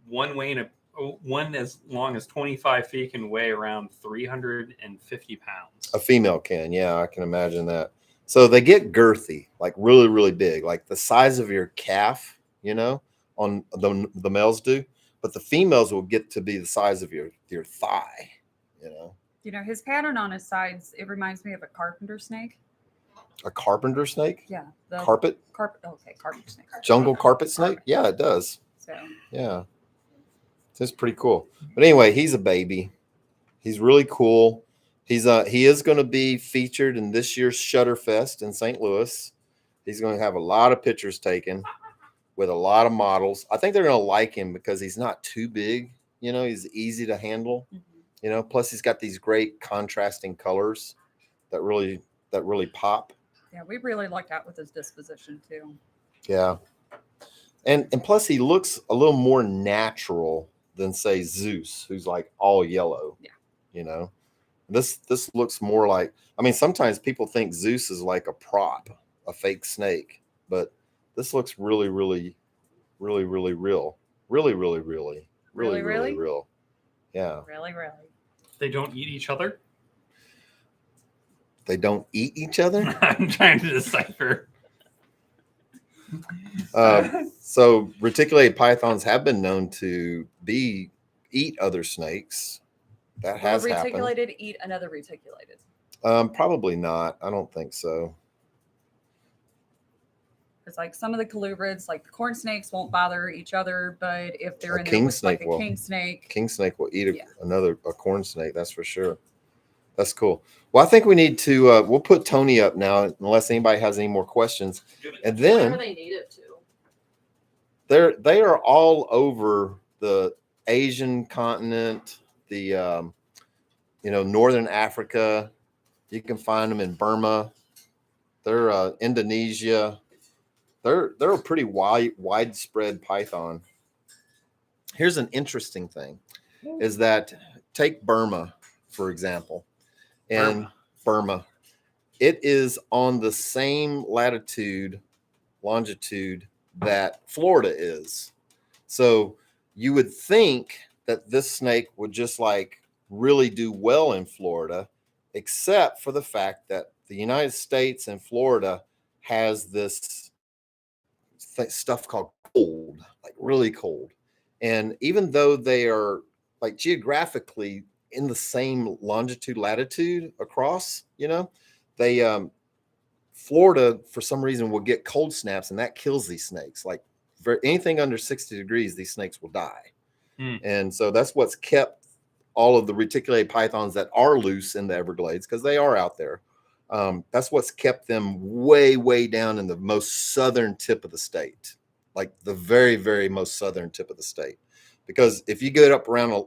one as long as 25 feet can weigh around 350 pounds. A female can, yeah, I can imagine that. So they get girthy, like really, really big, like the size of your calf, on the males do, but the females will get to be the size of your thigh, His pattern on his sides, it reminds me of a carpenter snake. A carpenter snake? Yeah. Carpet? Carpenter snake. Jungle carpet snake? Yeah, it does. So Yeah. It's pretty cool. But anyway, he's a baby. He's really cool. He is going to be featured in this year's Shutterfest in St. Louis. He's going to have a lot of pictures taken with a lot of models. I think they're going to like him because he's not too big. He's easy to handle. Plus he's got these great contrasting colors that really pop. yeah, we really lucked out with his disposition too. Yeah. And plus he looks a little more natural than say Zeus, who's like all yellow. Yeah. This looks more like, sometimes people think Zeus is like a prop, a fake snake, but this looks really, really, really, really real. Really, really, really, really, really real. Yeah. Really. They don't eat each other? They don't eat each other. I'm trying to decipher. So reticulated pythons have been known to eat other snakes. That has Will happened. reticulated eat another reticulated? Probably not. I don't think so. Because like some of the colubrids, like the corn snakes, won't bother each other, but if they're A in king there with snake like a will. king snake, King snake will eat Yeah. a corn snake. That's for sure. That's cool. Well, I think we need to. We'll put Tony up now, unless anybody has any more questions. And Where are then they native to? they are all over the Asian continent, the northern Africa. You can find them in Burma. They're Indonesia. They're a pretty widespread python. Here's an interesting thing, is that take Burma, for example, and Burma. It is on the same latitude, longitude that Florida is. So you would think that this snake would just like really do well in Florida, except for the fact that the United States and Florida has this stuff called cold, like really cold. And even though they are like geographically in the same longitude, latitude across, they Florida for some reason will get cold snaps, and that kills these snakes. Like for anything under 60 degrees, these snakes will die. And so that's what's kept all of the reticulated pythons that are loose in the Everglades, because they are out there. That's what's kept them way, way down in the most southern tip of the state, like the very, very most southern tip of the state. Because if you get up around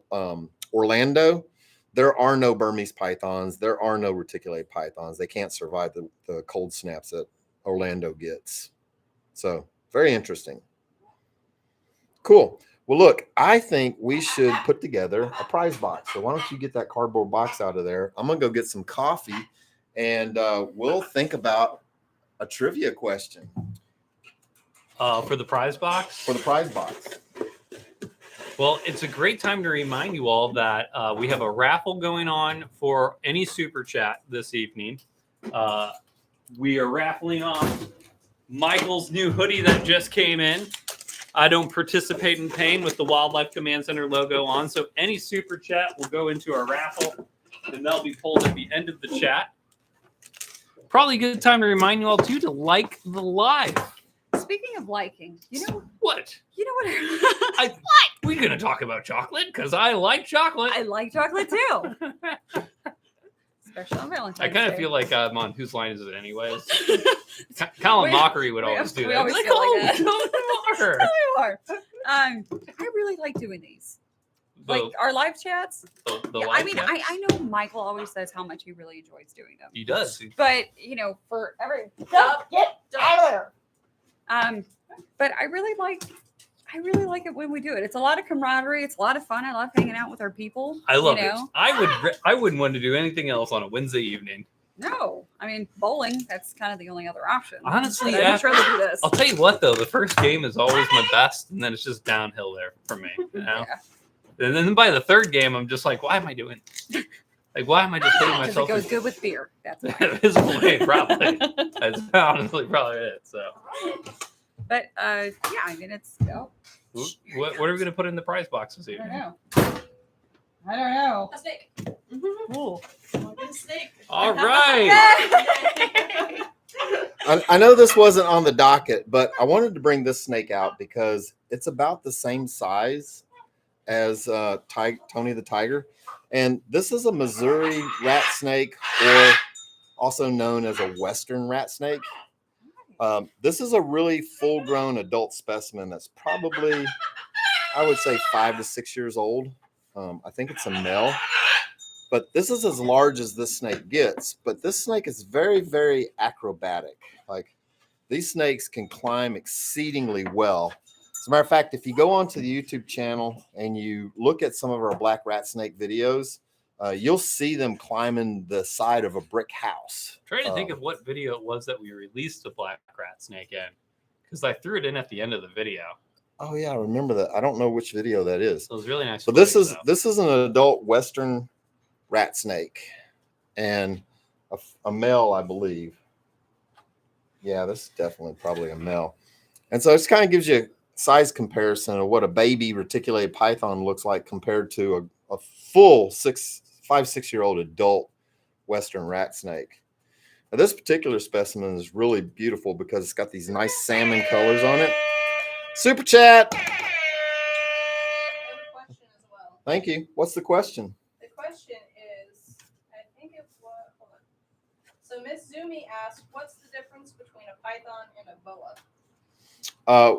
Orlando, there are no Burmese pythons. There are no reticulated pythons. They can't survive the cold snaps that Orlando gets. So very interesting. Cool. Well, look, I think we should put together a prize box. So why don't you get that cardboard box out of there? I'm going to go get some coffee, and we'll think about a trivia question. For the prize box? For the prize box. Well, it's a great time to remind you all that we have a raffle going on for any super chat this evening. We are raffling off Michael's new hoodie that just came in. I don't participate in pain, with the Wildlife Command Center logo on. So any super chat will go into our raffle, and they'll be pulled at the end of the chat. Probably a good time to remind you all too to like the live. Speaking of liking, What? what? We're gonna talk about chocolate because I like chocolate. I like chocolate too. Especially on Valentine's I kind Day. of feel like I'm on Whose Line Is It Anyways? Colin Mockery would always do we that. always Like, feel like oh, that. tell me more. Tell me more. I really like doing these. Like our live chats. The Yeah, live I mean, chat? I know Michael always says how much he really enjoys doing them. He does. But for every Get out of there. but I really like it when we do it. It's a lot of camaraderie. It's a lot of fun. I love hanging out with our people. I love it. I wouldn't want to do anything else on a Wednesday evening. No, I mean bowling. That's kind of the only other option. Honestly, But I'd much rather do this. I'll tell you what though, the first game is always my best, and then it's just downhill there for me. Yeah. And then by the third game, I'm just like, why am I doing? Like, why am I just putting Because it myself goes in good with beer. That's why. Visibly, probably. That's honestly probably it. So, But yeah, I mean it's. what are we gonna put in the prize box this I don't evening? know. I don't know. A snake. Ooh. I'll get a snake. All right. I know this wasn't on the docket, but I wanted to bring this snake out because it's about the same size as Tony the Tiger. And this is a Missouri rat snake, or also known as a Western rat snake. This is a really full-grown adult specimen that's probably, I would say, 5 to 6 years old. I think it's a male. But this is as large as this snake gets. But this snake is very, very acrobatic. Like, these snakes can climb exceedingly well. As a matter of fact, if you go onto the YouTube channel and you look at some of our black rat snake videos, you'll see them climbing the side of a brick house. Trying to think of what video it was that we released the black rat snake in, because I threw it in at the end of the video. Oh yeah, I remember that. I don't know which video that is. So it was really nice. So this is an adult Western rat snake, and a male, I believe. Yeah, this is definitely probably a male. And so it kind of gives you a size comparison of what a baby reticulated python looks like compared to a full 5-6 year old adult Western rat snake. Now, this particular specimen is really beautiful because it's got these nice salmon colors on it. Super chat. I have a question as well. Thank you. What's the question? The question is, I think it was, hold on. So Miss Zumi asked, what's the difference between a python and a boa?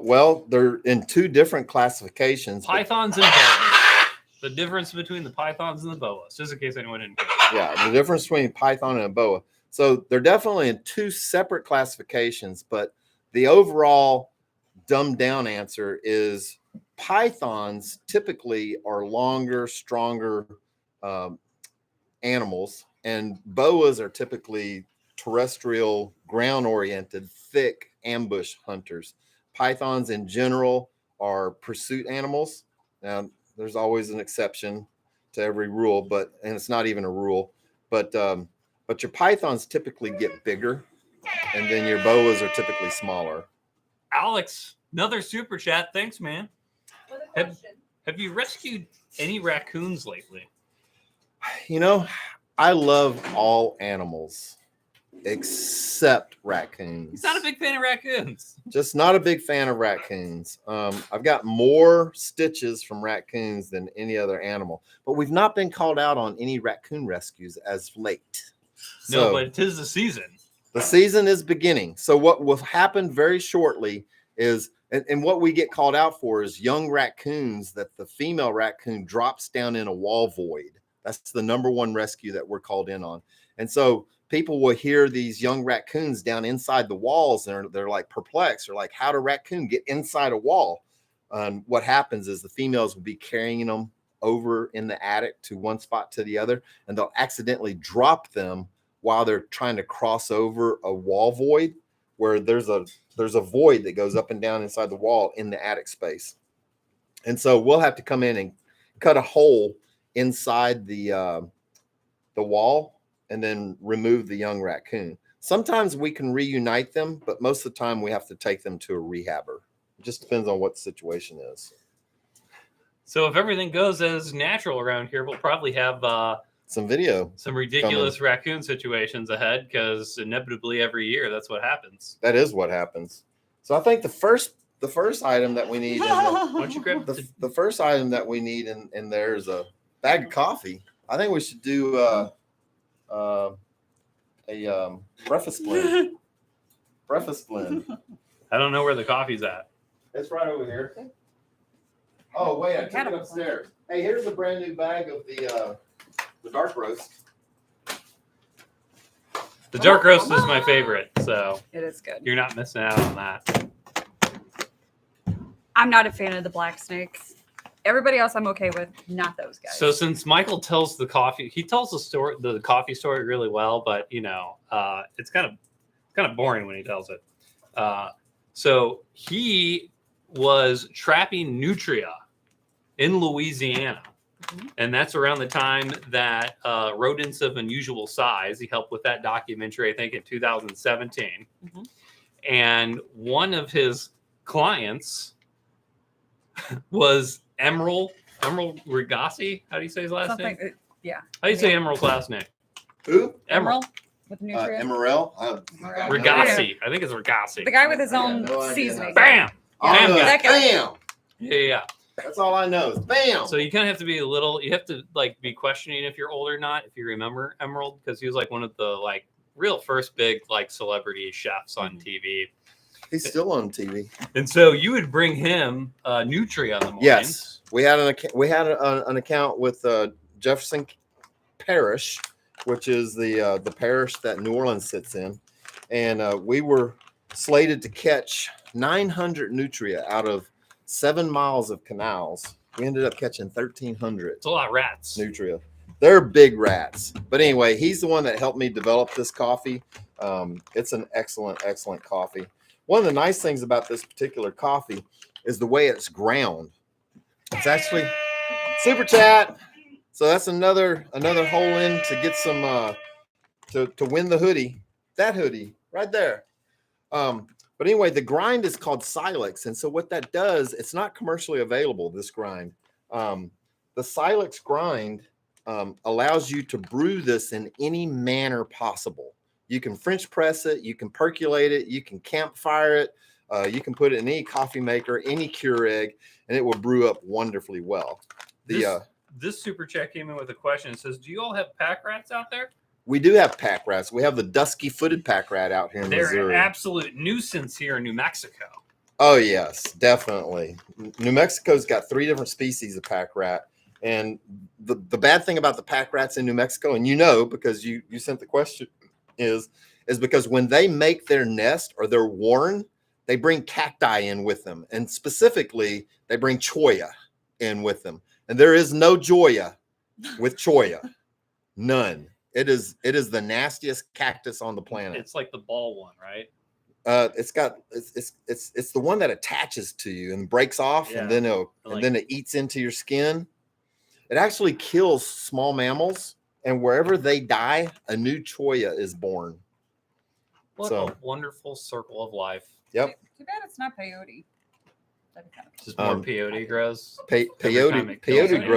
Well, they're in two different classifications. but- Pythons and boas. The difference between the pythons and the boas, just in case anyone didn't know. Yeah, the difference between a python and a boa. So they're definitely in two separate classifications, but the overall dumbed down answer is pythons typically are longer, stronger animals, and boas are typically terrestrial, ground oriented, thick ambush hunters. Pythons in general are pursuit animals. Now, there's always an exception to every rule, and it's not even a rule, but your pythons typically get bigger, and then your boas are typically smaller. Alex, another super chat. Thanks, man. With a question. Have you rescued any raccoons lately? You know, I love all animals except raccoons. He's not a big fan of raccoons. Just not a big fan of raccoons. I've got more stitches from raccoons than any other animal, but we've not been called out on any raccoon rescues as of late. No, So, but it is the season. the season is beginning. So what will happen very shortly is, and what we get called out for is young raccoons that the female raccoon drops down in a wall void. That's the number one rescue that we're called in on. And so people will hear these young raccoons down inside the walls, and they're like perplexed. They're like, how do raccoon get inside a wall? And what happens is the females will be carrying them over in the attic to one spot to the other, and they'll accidentally drop them while they're trying to cross over a wall void where there's a void that goes up and down inside the wall in the attic space. And so we'll have to come in and cut a hole inside the wall and then remove the young raccoon. Sometimes we can reunite them, but most of the time we have to take them to a rehabber. It just depends on what the situation is. So if everything goes as natural around here, we'll probably have Some video. some ridiculous raccoon situations ahead, because inevitably every year that's what happens. That is what happens. So I think the first item that we need, Why don't you grab the first item that we need in there is a bag of coffee. I think we should do a breakfast blend. Breakfast blend. I don't know where the coffee's at. It's right over here. Oh wait, I took it upstairs. Hey, here's a brand new bag of the dark roast. The dark roast is my favorite, so It is good. you're not missing out on that. I'm not a fan of the black snakes. Everybody else I'm okay with, not those guys. So since Michael tells the coffee story really well, but it's kind of boring when he tells it. So he was trapping nutria in Louisiana. Mhm. And that's around the time that rodents of unusual size, he helped with that documentary, I think in 2017. Mhm. And one of his clients was Emerald Rigassi. How do you say his last Something, name? yeah. How do you say Emerald's last name? Who? Emerald with nutria. Emerald. Rigassi. I think it's Rigassi. The guy with his own no idea. seasoning. Bam! Bam! That guy. Bam! Yeah. That's all I know. Is bam! So you kind of have to be you have to be questioning if you're old or not, if you remember Emerald, because he was like one of the real first big celebrity chefs on TV. He's still on TV. And so you would bring him nutria in the morning. Yes, we had an account with Jefferson Parish, which is the parish that New Orleans sits in, and we were slated to catch 900 nutria out of 7 miles of canals. We ended up catching 1,300 It's a lot of rats. nutria. They're big rats, but anyway, he's the one that helped me develop this coffee. It's an excellent coffee. One of the nice things about this particular coffee is the way it's ground. It's actually super chat. So that's another hole in to get some to win the hoodie. That hoodie right there. But anyway, the grind is called Silex, and so what that does, it's not commercially available. This grind, the Silex grind allows you to brew this in any manner possible. You can French press it. You can percolate it. You can campfire it. You can put it in any coffee maker, any Keurig, and it will brew up wonderfully well. This super chat came in with a question. It says, "Do you all have pack rats out there?" We do have pack rats. We have the dusky-footed pack rat out here in They're Missouri. an absolute nuisance here in New Mexico. Oh, yes, definitely. New Mexico's got 3 different species of pack rat. And the bad thing about the pack rats in New Mexico, and because you sent the question, is because when they make their nest or they're worn, they bring cacti in with them. And specifically, they bring cholla in with them. And there is no joya with cholla. None. It is the nastiest cactus on the planet. It's like the ball one, right? It's the one that attaches to you and breaks off, and then it eats into your skin. It actually kills small mammals, and wherever they die, a new cholla is born. What a wonderful circle of life. Yep. Too bad it's not peyote. That'd be kind of Just more peyote grows. Peyote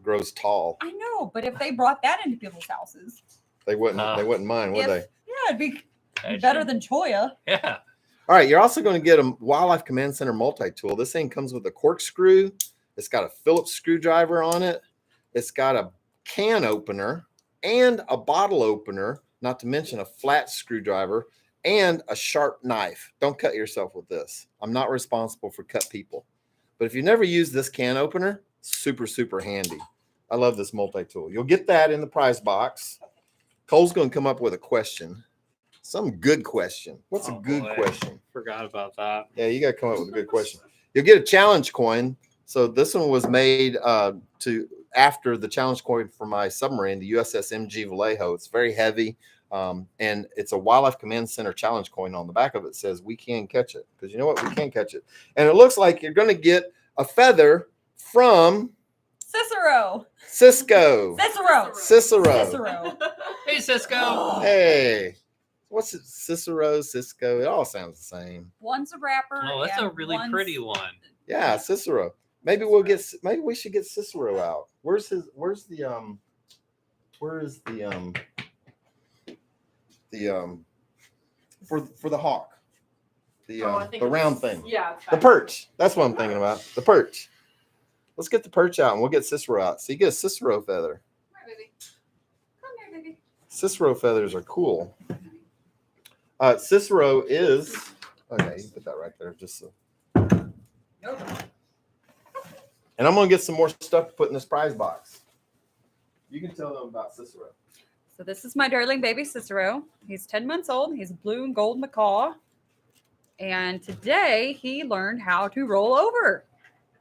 grows tall. I know, but if they brought that into people's houses, They wouldn't mind, would they? Yeah, it'd be better than cholla. Yeah. All right, you're also going to get a Wildlife Command Center multi-tool. This thing comes with a corkscrew. It's got a Phillips screwdriver on it. It's got a can opener and a bottle opener, not to mention a flat screwdriver and a sharp knife. Don't cut yourself with this. I'm not responsible for cut people. But if you've never used this can opener, super, super handy. I love this multi-tool. You'll get that in the prize box. Cole's going to come up with a question. Some good question. What's a good question? Forgot about that. Yeah, you got to come up with a good question. You'll get a challenge coin. So this one was made after the challenge coin for my submarine, the USS MG Vallejo. It's very heavy, and it's a Wildlife Command Center challenge coin. On the back of it says, "We can catch it," because you know what? We can catch it. And it looks like you're going to get a feather from Cicero. Cisco. Cicero. Cicero. Cicero. Hey, Cisco. Hey. What's it? Cicero, Cisco. It all sounds the same. One's a rapper. Oh, that's a and really one's- pretty one. Yeah, Cicero. Maybe we should get Cicero out. Where is the for the hawk? The round thing. Yeah. The perch. That's what I'm thinking about. The perch. Let's get the perch out and we'll get Cicero out. So you get a Cicero feather. Come here, baby. Come here, baby. Cicero feathers are cool. Cicero is okay. You can put that right there, just so. Nope. And I'm gonna get some more stuff to put in this prize box. You can tell them about Cicero. So this is my darling baby Cicero. He's 10 months old. He's a blue and gold macaw. And today he learned how to roll over.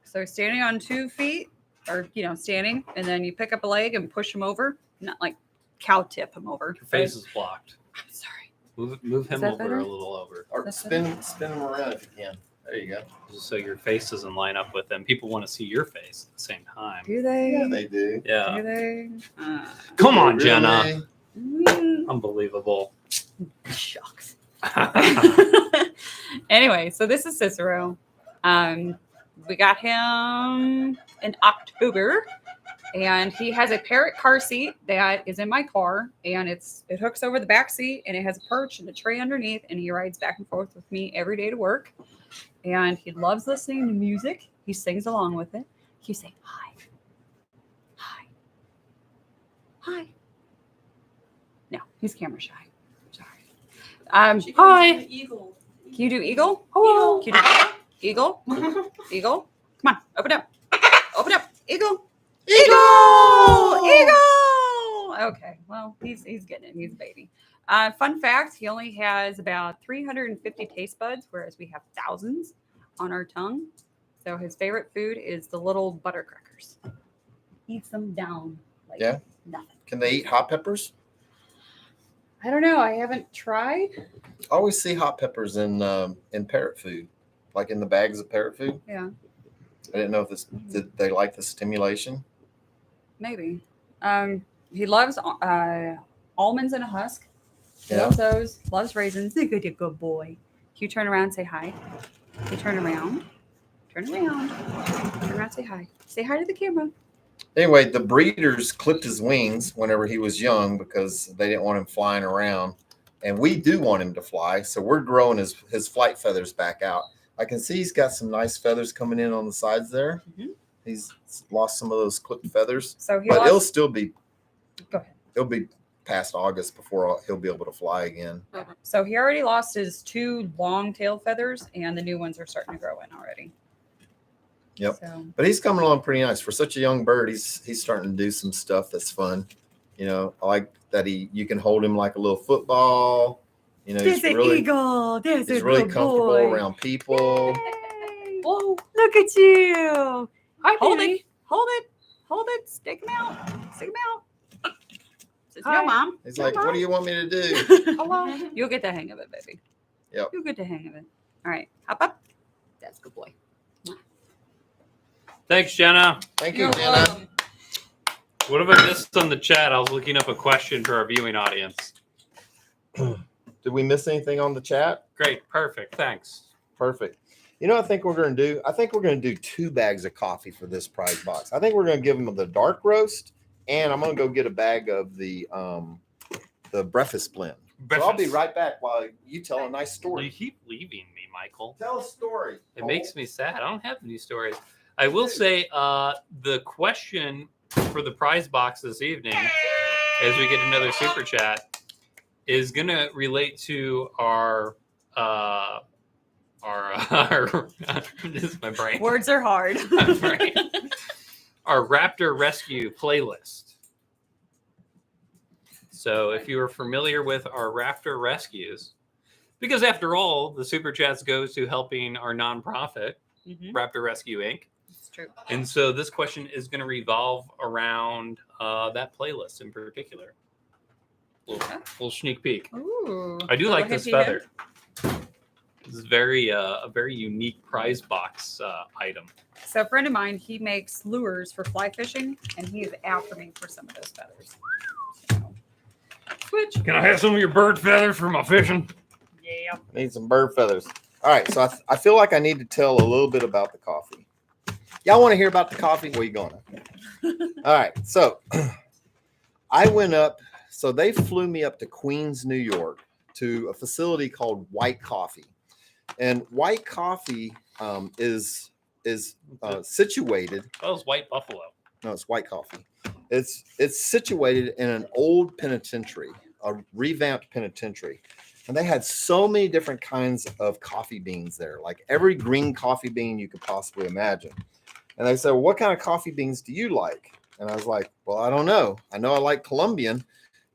So standing on 2 feet, or standing, and then you pick up a leg and push him over. Not like cow tip him over. Your face is blocked. I'm sorry. Move him that over better? a little over, Or That's spin him around if you can. There you go. just so your face doesn't line up with them. People want to see your face at the same time. Do they? Yeah, they do. Yeah. Do they? Come on, Really? Jenna. Mm, Unbelievable. shucks. Anyway, so this is Cicero. We got him in October, and he has a parrot car seat that is in my car, and it hooks over the back seat, and it has a perch and a tray underneath, and he rides back and forth with me every day to work. And he loves listening to music. He sings along with it. He say hi, hi, hi. No, he's camera shy. Sorry. She can Hi. do the eagle. Can you do eagle? Hello. Can you do eagle? Eagle? Come on, open up. Open up. Eagle. Eagle. Eagle. Okay, well, he's getting it. He's a baby. Fun fact, he only has about 350 taste buds, whereas we have thousands on our tongue. So his favorite food is the little butter crackers. Eats them down like nothing. Can they eat hot peppers? I don't know. I haven't tried. I always see hot peppers in parrot food, like in the bags of parrot food. Yeah, I didn't know if did they like the stimulation. maybe. He loves almonds in a husk. He Yeah. loves those. Loves raisins. He's a good boy. Can you turn around and say hi? You turn around. Turn around. Turn around. Say hi. Say hi to the camera. Anyway, the breeders clipped his wings whenever he was young because they didn't want him flying around. and we do want him to fly. So we're growing his flight feathers back out. I can see he's got some nice feathers coming in on the sides there. Mhm. He's lost some of those clipped feathers, So he but lost. it'll still be. Go ahead. It'll be past August before he'll be able to fly again. So he already lost his 2 long tail feathers, and the new ones are starting to grow in already. Yep. So But he's coming along pretty nice for such a young bird. He's starting to do some stuff that's fun. You know, I like that you can hold him like a little football. You know, he's really eagle. There's he's really comfortable around people. Oh, look at you! Hi, Hold baby. it, hold it, hold it. Stick him out. Stick him out. Says, Hi. no, mom. He's No, like, Mom." what do you want me to do? Hello. You'll get the hang of it, baby. Yep. You'll get the hang of it. All right, hop up. That's a good boy. Thanks, Jenna. Thank you, You're Jenna. welcome. What have I missed on the chat? I was looking up a question for our viewing audience. Did we miss anything on the chat? Great. Perfect. Thanks. Perfect. You know what I think we're going to do? I think we're going to do 2 bags of coffee for this prize box. I think we're going to give them the dark roast, and I'm going to go get a bag of the breakfast blend. So I'll be right back while you tell a nice You story. keep leaving me, Michael. Tell a story. It makes me sad. I don't have any stories. I will say the question for the prize box this evening, as we get another super chat, is going to relate to our this is my brain. Words are hard. My brain. Our Raptor Rescue playlist. So if you are familiar with our Raptor Rescues, because after all, the super chats goes to helping our nonprofit, Mhm. Raptor Rescue Inc. It's true. And so this question is going to revolve around that playlist in particular. Little sneak peek. Ooh. I do like Go this ahead, feather. This is a very unique prize box item. So a friend of mine, he makes lures for fly fishing, and he is after me for some of those feathers. So, switch. Can I have some of your bird feathers for my fishing? Yeah. Need some bird feathers. All right, so I feel like I need to tell a little bit about the coffee. Y'all want to hear about the coffee? Where you going? All right, so I went up. So they flew me up to Queens, New York, to a facility called White Coffee, and White Coffee is situated. That was White Buffalo. No, it's White Coffee. It's situated in an old penitentiary, a revamped penitentiary. And they had so many different kinds of coffee beans there, like every green coffee bean you could possibly imagine. And they said, well, what kind of coffee beans do you like? And I was like, well, I don't know. I know I like Colombian.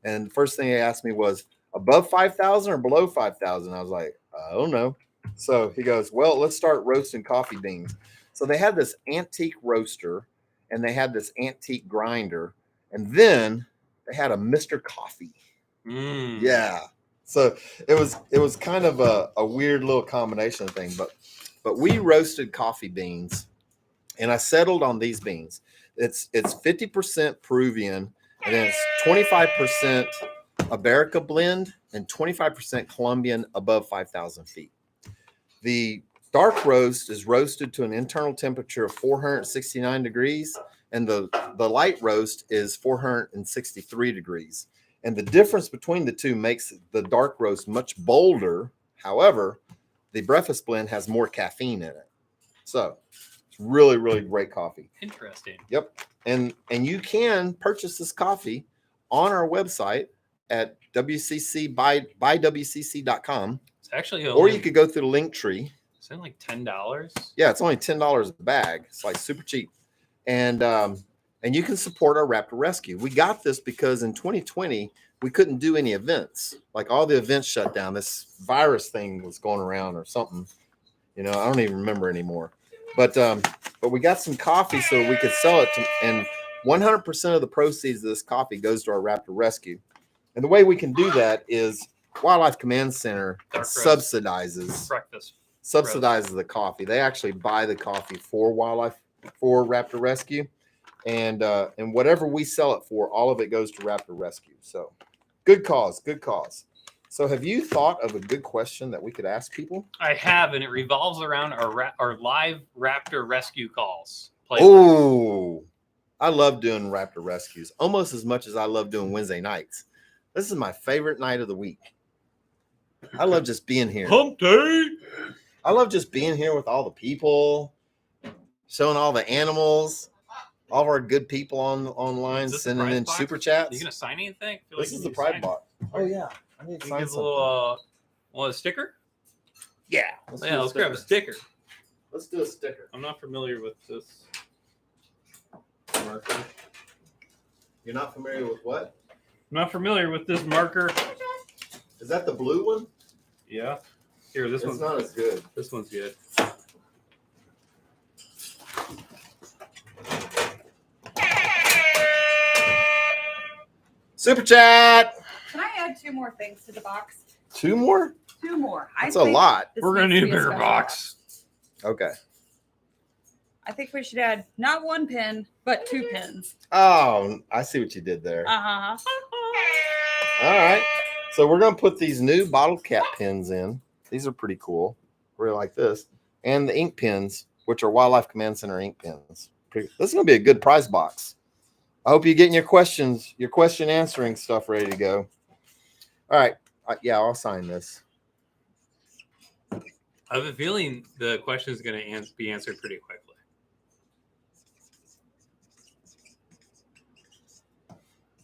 And the first thing they asked me was above 5,000 or below 5,000. I was like, I don't know. So he goes, well, let's start roasting coffee beans. So they had this antique roaster and they had this antique grinder. And then they had a Mr. Coffee. Mm. Yeah. So it was kind of a weird little combination thing, but we roasted coffee beans, and I settled on these beans. It's 50% Peruvian, and then it's 25% Iberica blend and 25% Colombian above 5,000 feet. The dark roast is roasted to an internal temperature of 469 degrees, and the light roast is 463 degrees. And the difference between the two makes the dark roast much bolder. However, the breakfast blend has more caffeine in it. So it's really, really great coffee. Interesting. Yep. And you can purchase this coffee on our website at WCC.com. It's actually Or only, you could go through the link tree. it's only like $10. Yeah, it's only $10 a bag. It's like super cheap. And you can support our Raptor Rescue. We got this because in 2020, we couldn't do any events. Like all the events shut down. This virus thing was going around or something. You know, I don't even remember anymore. But we got some coffee so we could sell it. And 100% of the proceeds of this coffee goes to our Raptor Rescue. And the way we can do that is Wildlife Command Center subsidizes the coffee. They actually buy the coffee for Raptor Rescue. And whatever we sell it for, all of it goes to Raptor Rescue. So good cause. So have you thought of a good question that we could ask people? I have, and it revolves around our live Raptor rescue calls. Oh, I love doing Raptor rescues almost as much as I love doing Wednesday nights. This is my favorite night of the week. I love just being here. Hump day. I love just being here with all the people, showing all the animals, all of our good people online Is this the sending prize in box? super Are chats. you gonna sign anything? I feel This like is you the need to pride sign- box. Oh yeah, I need to Can you sign give a something. little a sticker? Yeah, Yeah, let's grab a sticker. Let's do a sticker. I'm not familiar with this marker. You're not familiar with what? I'm not familiar with this marker. Is that the blue one? Yeah. Here, this It's one's not as good. This one's good. Super chat. Can I add 2 more things to the box? 2 more? 2 more. That's a lot. this We're gonna needs need to a be bigger special box. Okay. I think we should add not 1 pin, but 2 pins. Oh, I see what you did there. Uh-huh. All right. So we're going to put these new bottle cap pins in. These are pretty cool. Really like this. And the ink pins, which are Wildlife Command Center ink pins. This is going to be a good prize box. I hope you're getting your question answering stuff ready to go. All right. Yeah, I'll sign this. I have a feeling the question is going to be answered pretty quickly.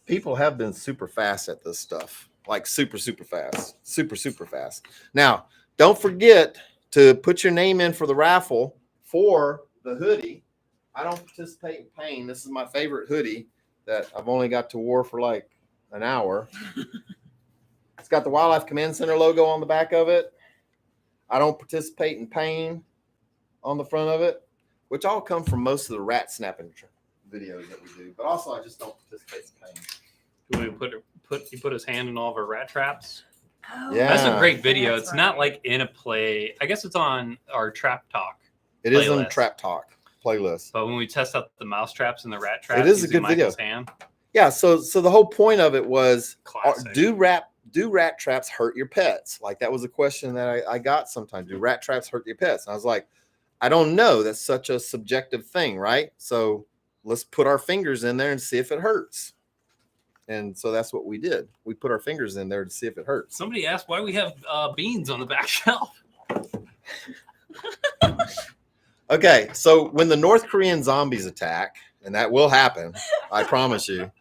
People have been super fast at this stuff, like super fast, super fast. Now, don't forget to put your name in for the raffle for the hoodie. I don't participate in pain. This is my favorite hoodie that I've only got to wear for like an hour. It's got the Wildlife Command Center logo on the back of it. I don't participate in pain on the front of it, which all come from most of the rat snapping videos that we do. But also, I just don't participate in pain. Do we put his hand in all of our rat traps? Oh, Yeah. That's a great video. That's It's not right. like in a play. I guess it's on our Trap Talk. It is on Playlist. Trap Talk playlist. But when we test out the mouse traps and the rat traps, It is a using good video. Michael's hand, Yeah, so the whole point of it was classic. do rat traps hurt your pets? Like that was a question that I got sometimes. Do rat traps hurt your pets? And I was like, I don't know. That's such a subjective thing, right? So let's put our fingers in there and see if it hurts. And so that's what we did. We put our fingers in there to see if it hurts. Somebody asked why we have beans on the back shelf. Okay, so when the North Korean zombies attack, and that will happen, I promise you.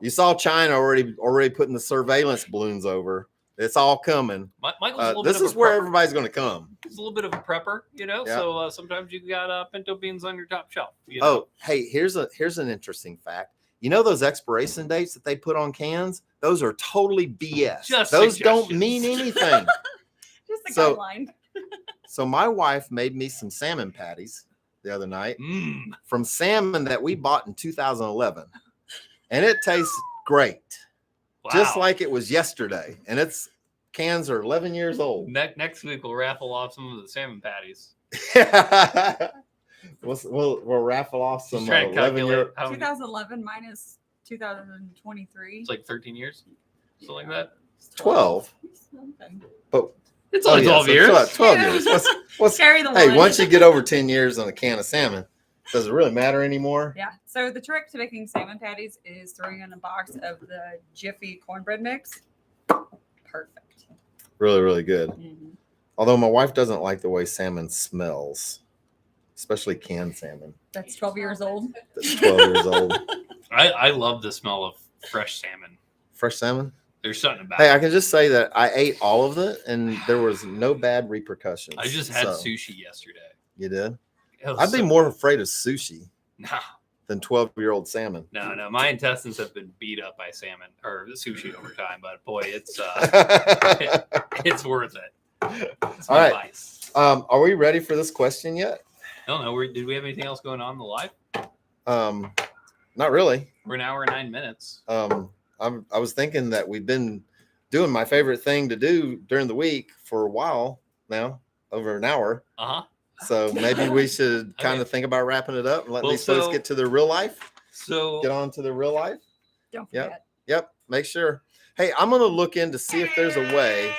You saw China already putting the surveillance balloons over. It's all coming. Michael's a little bit This of is a where prepper. everybody's going to come. He's a little bit of a prepper, you know. Yeah. So sometimes you got pinto beans on your top shelf. You know? Oh, hey, here's an interesting fact. You know those expiration dates that they put on cans? Those are totally BS. Just Those don't suggestions. mean anything. Just a So- guideline. So my wife made me some salmon patties the other night Mm. from salmon that we bought in 2011. And it tastes great. Wow. Just like it was yesterday. And its cans are 11 years old. Next week we'll raffle off some of the salmon patties. we'll raffle off Just some trying to 11 year. calculate how many. 2011 minus 2023. It's like 13 years, something like that. 12. Something. But It's only 12 so years. 12 Yeah. years. What's Carry the hey, one. once you get over 10 years on a can of salmon, does it really matter anymore? Yeah. So the trick to making salmon patties is throwing in a box of the Jiffy cornbread mix. Perfect. Really, really good. Mhm. Although my wife doesn't like the way salmon smells, especially canned salmon. That's 12 years old. That's 12 years old. I love the smell of fresh salmon. Fresh salmon. There's something about Hey, it. I can just say that I ate all of it and there was no bad repercussions. I just had So, sushi yesterday. You did? It was I'd be so- more afraid of sushi No, than 12-year-old salmon. no. My intestines have been beat up by salmon or sushi over time, but boy, it's it's worth it. It's All my right. vice. Are we ready for this question yet? I don't know. Did we have anything else going on in the live? Not really. We're an hour and 9 minutes. I was thinking that we've been doing my favorite thing to do during the week for a while now, over an hour. Uh huh. So maybe we should kind Okay. of think about wrapping it up and let Well, these folks so- get to their real life. So Get on to their real life. Don't Yep. forget. Yep. Make sure. Hey, I'm gonna look in to see if there's a way.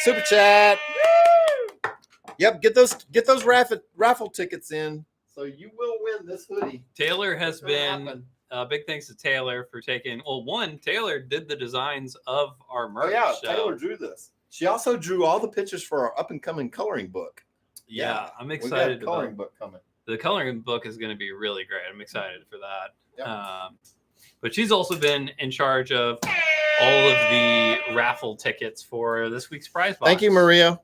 Super chat. Yep. Get those raffle tickets in. So you will win this hoodie. Taylor has It's gonna been happen. big thanks to Taylor for taking. Well, Taylor did the designs of our merch. Oh yeah, so, Taylor drew this. She also drew all the pictures for our up and coming coloring book. Yeah, I'm We got a excited coloring about book coming. the coloring book is going to be really great. I'm excited for that. Yeah. But she's also been in charge of all of the raffle tickets for this week's prize box. Thank you, Maria.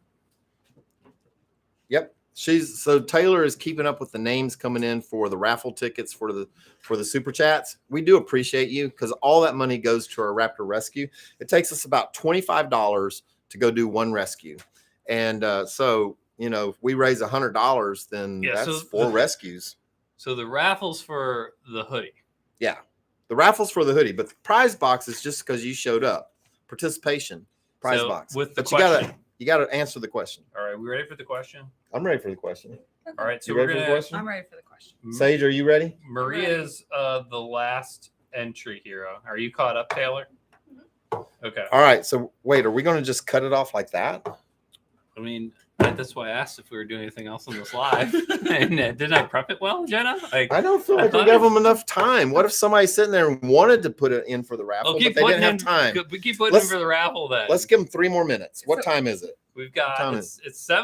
Yep. So Taylor is keeping up with the names coming in for the raffle tickets for the super chats. We do appreciate you because all that money goes to our Raptor rescue. It takes us about $25 to go do one rescue. And so, if we raise $100, then that's 4 rescues. So the raffle's for the hoodie. Yeah. The raffle's for the hoodie, but the prize box is just because you showed up. Participation prize box. With the but question. you gotta answer the question. All right, we ready for the question? I'm ready for the question. All right, so You we're ready for the gonna. question? I'm ready for the question. Sage, are you ready? Maria's the last entry hero. Are you caught up, Taylor? Okay. All right. So wait, are we going to just cut it off like that? I mean, that's why I asked if we were doing anything else on this live. And didn't I prep it well, Jenna? I don't feel like we thought gave them enough time. What if somebody's sitting there and wanted to put it in for the raffle, but they didn't have time? We keep putting in for the raffle then. Let's give them 3 more minutes. What time is it? We've got time it's 7-11.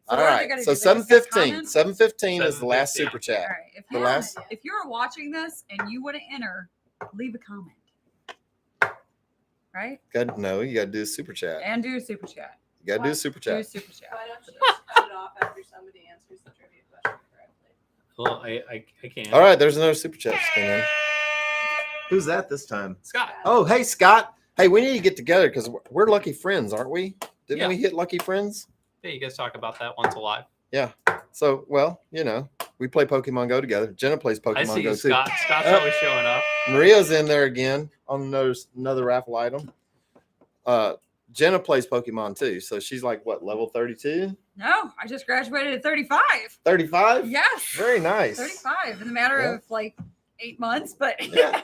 All what are they right. gonna So do? They just got 7:15. comments? 7:15 is the last 7:15. super chat. All right. The last. If you're watching this and you want to enter, leave a comment. Right? God, no, you got to do a super chat. And do a super chat. You got to do a super Do a chat. super chat. Why don't you just cut it off after somebody answers the trivia question correctly? Well, I can't. All right. There's another super chat coming in. Who's that this time? Scott. Oh, hey, Scott. Hey, we need to get together because we're lucky friends, aren't we? Didn't Yeah. we hit lucky friends? Yeah, you guys talk about that once alive. Yeah. So, well, we play Pokemon Go together. Jenna plays I Pokemon see Go you, too. Scott. Scott's Oh. always showing up. Maria's in there again on another raffle item. Jenna plays Pokemon too. So she's like, what, level 32? No, I just graduated at 35. 35? Yes. Very nice. 35 in a matter Yeah. of like 8 months, but Yeah.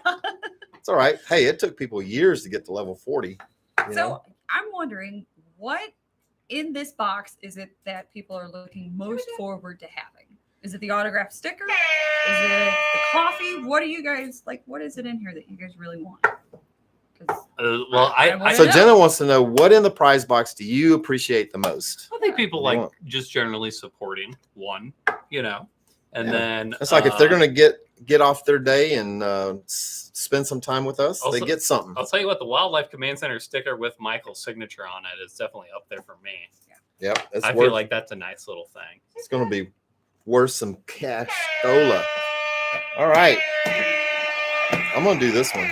It's all right. Hey, it took people years to get to level 40. you know? So I'm wondering what in this box is it that people are looking most forward to having? Is it the autograph sticker? Is it the coffee? What do you guys like? What is it in here that you guys really want? 'Cause Well, I wanna So know. Jenna wants to know, what in the prize box do you appreciate the most? I think people They like want- just generally supporting one, and Yeah. then It's like if they're going to get off their day and spend some time with us, Also- they get something. I'll tell you what, the Wildlife Command Center sticker with Michael's signature on it is definitely up there for me. Yep. It's I worth, feel like that's a nice little thing. it's going to be worth some cash. Dola. All right. I'm going to do this one.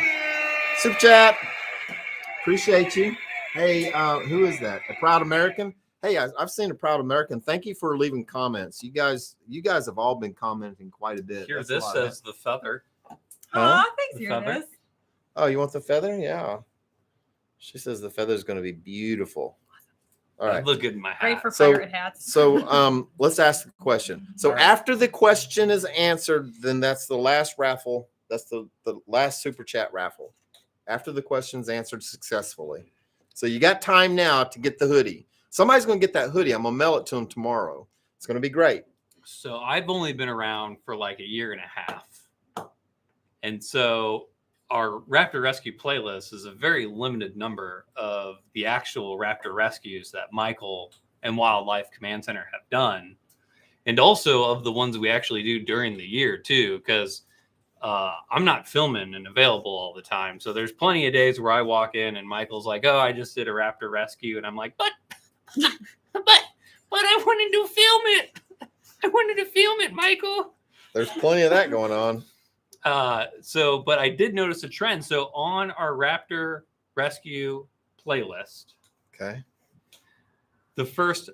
Super chat. Appreciate you. Hey, who is that? A Proud American? Hey, I've seen a Proud American. Thank you for leaving comments. You guys have all been commenting quite a bit. Here, That's a this lot. says the feather. Huh? thanks, The feather? Uranus. Oh, you want the feather? Yeah. She says the feather is going to be beautiful. All right. Look good in my hat. Great for So- pirate hats. So let's ask the question. So All right. after the question is answered, then that's the last raffle. That's the last super chat raffle. After the question's answered successfully. So you got time now to get the hoodie. Somebody's going to get that hoodie. I'm going to mail it to them tomorrow. It's going to be great. So I've only been around for like a year and a half. And so our Raptor Rescue playlist is a very limited number of the actual Raptor rescues that Michael and Wildlife Command Center have done. And also of the ones we actually do during the year too, because I'm not filming and available all the time. So there's plenty of days where I walk in and Michael's like, oh, I just did a Raptor rescue. And I'm like, but I wanted to film it. I wanted to film it, Michael. There's plenty of that going on. But I did notice a trend. So on our Raptor Rescue playlist, Okay. the first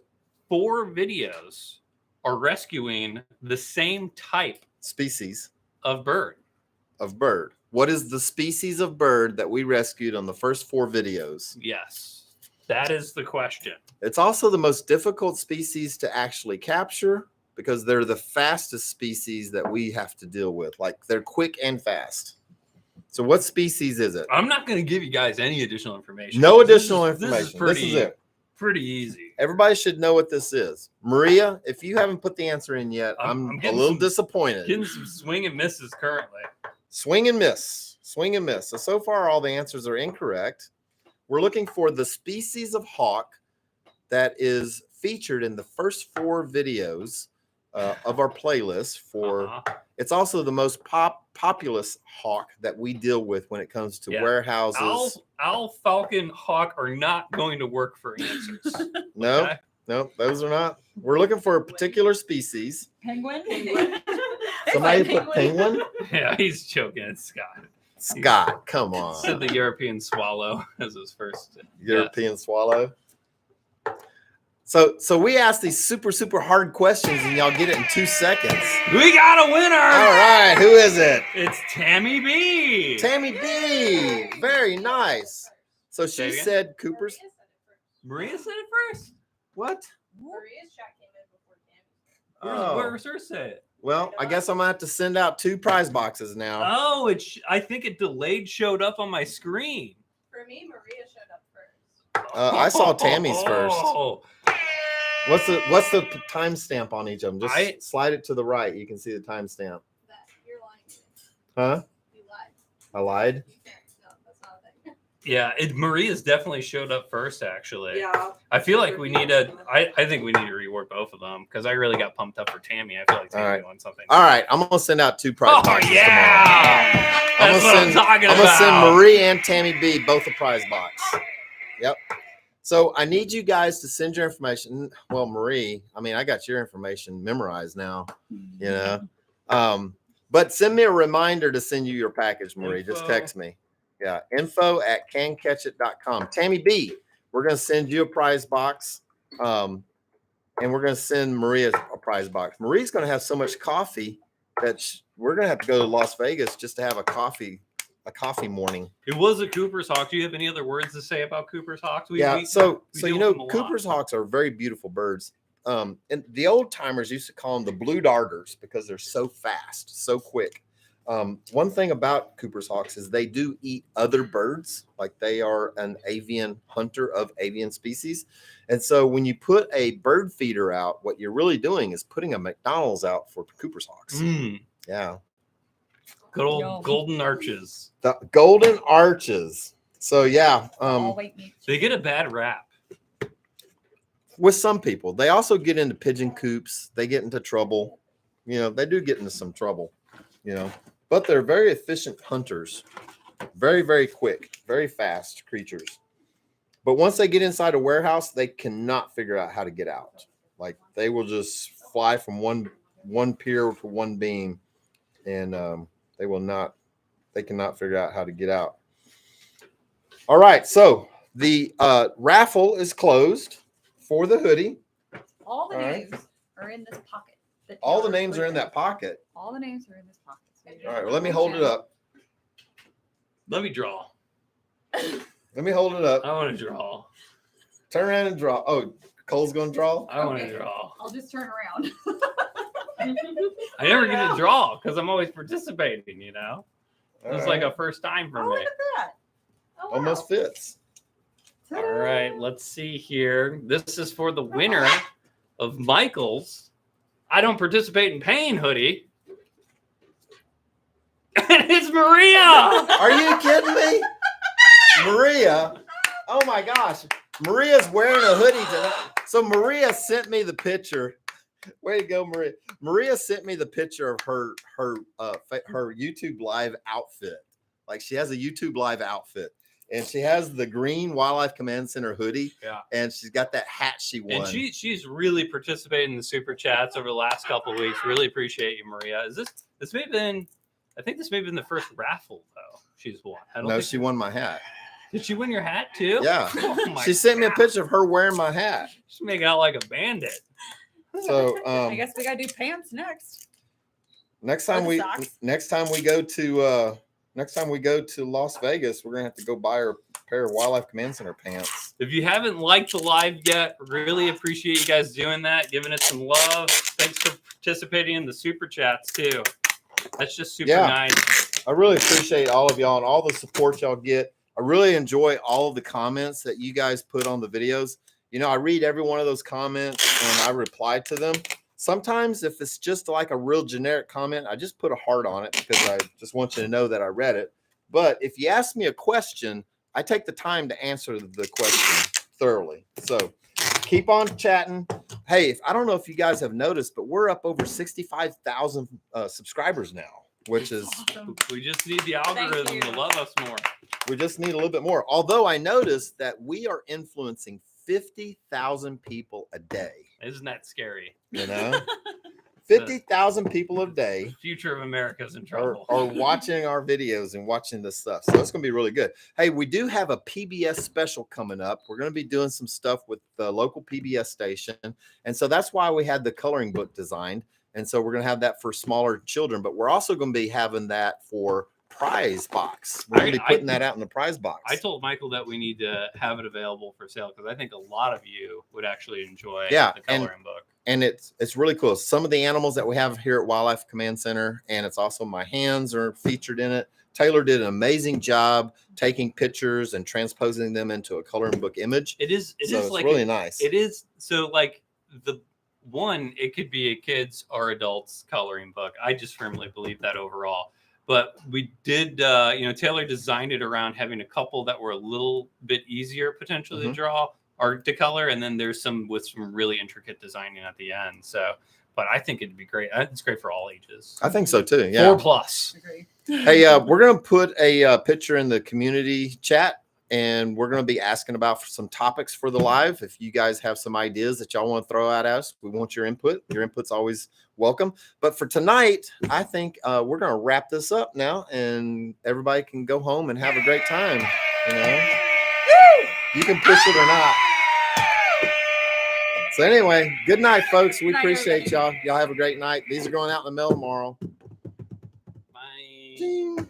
4 videos are rescuing the same type Species of bird. of bird. What is the species of bird that we rescued on the first 4 videos? Yes, that is the question. It's also the most difficult species to actually capture because they're the fastest species that we have to deal with. Like they're quick and fast. So what species is it? I'm not going to give you guys any additional information. No This additional is- information. This is, This is it. pretty easy. Everybody should know what this is. Maria, if you haven't put the answer in yet, I'm I'm a getting little some- disappointed. Getting some swing and misses currently. Swing and miss. Swing and miss. So far, all the answers are incorrect. We're looking for the species of hawk that is featured in the first 4 videos of our playlist. It's also the most populous hawk that we deal with when it comes to warehouses. Owl, falcon, hawk are not going to work for answers. No, Okay? no, those are not. We're looking for a particular species. Penguin. Somebody put penguin? Yeah, he's joking. It's Scott. Scott, come on. Said the European swallow as his first. European swallow. So we asked these super hard questions and y'all get it in 2 seconds. We got a winner. All right, who is it? It's Tammy B. Tammy B. Very nice. So Say she again? said Cooper's. Maria said it first. What? Maria's chat came in before Tammy's. Oh. Where's her say it? Well, I guess I'm gonna have to send out 2 prize boxes now. Oh, I think it delayed showed up on my screen. For me, Maria showed up first. I saw Tammy's first. Oh, What's the timestamp on each of them? Just slide it to the right. You can see the timestamp. That you're lying to me. Huh? You lied. I lied. You can't. No, that's not a thing. yeah, Maria's definitely showed up first. Actually, Yeah. I feel like we need to. I think we need to rework both of them because I really got pumped up for Tammy. I feel like Tammy All right. won something. All right, I'm gonna send out 2 prize Oh boxes tomorrow. yeah, I'm that's gonna what I'm send. talking I'm about. gonna send Marie and Tammy B both a prize box. Yep. So I need you guys to send your information. Well, Marie, I mean, I got your information memorized now. You know, but send me a reminder to send you your package, Marie. Just Info. text me. Yeah, info@cancatchit.com. Tammy B, we're gonna send you a prize box, and we're gonna send Maria a prize box. Marie's gonna have so much coffee that we're gonna have to go to Las Vegas just to have a coffee morning. It was a Cooper's Hawk. Do you have any other words to say about Cooper's Hawks? So we you deal with them a lot. Cooper's hawks are very beautiful birds. And the old timers used to call them the blue darters because they're so fast, so quick. One thing about Cooper's hawks is they do eat other birds, like they are an avian hunter of avian species. And so when you put a bird feeder out, what you're really doing is putting a McDonald's out for Cooper's hawks. Yeah. Good old Yum. golden arches. The golden arches. So yeah, All white meat. They get a bad rap. with some people, they also get into pigeon coops. They get into trouble. You know, they do get into some trouble, you know, but they're very efficient hunters. Very, very quick, very fast creatures. But once they get inside a warehouse, they cannot figure out how to get out. Like they will just fly from one pier to one beam, and they cannot figure out how to get out. All right, so the raffle is closed for the hoodie. All the All right. names are in this pocket. All the names are in that pocket. All the names are in this pocket. So All right, well, let me hold it up. Let me draw. Let me hold it up. I want to draw. Turn around and draw. Oh, Cole's going to draw? I want to Okay. draw. I'll just turn around. I never get to draw because I'm always participating, you know? All It's right. like a first time for Oh, me. look at that. Oh, wow. Almost fits. All right, let's see here. This is for the winner of Michael's I Don't Participate in Pain hoodie. And it's Maria. Are you kidding me? Maria. Oh my gosh. Maria's wearing a hoodie tonight. So Maria sent me the picture. Way to go, Maria. Maria sent me the picture of her YouTube live outfit. Like she has a YouTube live outfit. And she has the green Wildlife Command Center hoodie. Yeah. And she's got that hat she won. And she's really participated in the super chats over the last couple of weeks. Really appreciate you, Maria. This may have been, I think this may have been the first raffle though she's won. I don't No, think she won my hat. Did she win your hat too? Yeah. Oh my She sent me a God. picture of her wearing my hat. She's making out like a bandit. So I guess we gotta do pants next. next time Or the we go to Las Vegas, we're gonna have to go buy her a pair of Wildlife Command Center pants. If you haven't liked the live yet, really appreciate you guys doing that, giving it some love. Thanks for participating in the super chats too. That's just super Yeah. nice. I really appreciate all of y'all and all the support y'all get. I really enjoy all of the comments that you guys put on the videos. You know, I read every one of those comments and I reply to them. Sometimes if it's just like a real generic comment, I just put a heart on it because I just want you to know that I read it. But if you ask me a question, I take the time to answer the question thoroughly. So keep on chatting. Hey, I don't know if you guys have noticed, but we're up over 65,000 subscribers now, which is Awesome. We just need the algorithm to you. love us more. we just need a little bit more. Although I noticed that we are influencing 50,000 people a day. Isn't that scary? You know, 50,000 people a day The future of America's in are, trouble. are watching our videos and watching this stuff. So it's going to be really good. Hey, we do have a PBS special coming up. We're going to be doing some stuff with the local PBS station. And so that's why we had the coloring book designed. And so we're going to have that for smaller children, but we're also going to be having that for prize box. We're going to be putting that out in the prize box. I told Michael that we need to have it available for sale because I think a lot of you would actually enjoy Yeah, the coloring book. And it's really cool. Some of the animals that we have here at Wildlife Command Center, and it's also my hands are featured in it. Taylor did an amazing job taking pictures and transposing them into a coloring book image. It is It's like really nice. It is so like the one, it could be a kids or adults coloring book. I just firmly believe that overall. But we did, Taylor designed it around having a couple that were a little bit easier potentially to draw or to color. And then there's some with some really intricate designing at the end. So, but I think it'd be great. It's great for all ages. I think so too. Yeah. 4+. Agree. Hey, we're going to put a picture in the community chat, and we're going to be asking about some topics for the live. If you guys have some ideas that y'all want to throw at us, we want your input. Your input's always welcome. But for tonight, I think we're going to wrap this up now, and everybody can go home and have a great time. You know, you can push it or not. So anyway, good night, folks. We Good night, appreciate y'all. Y'all have a great night. These are going out in the mail tomorrow. Bye. Ding.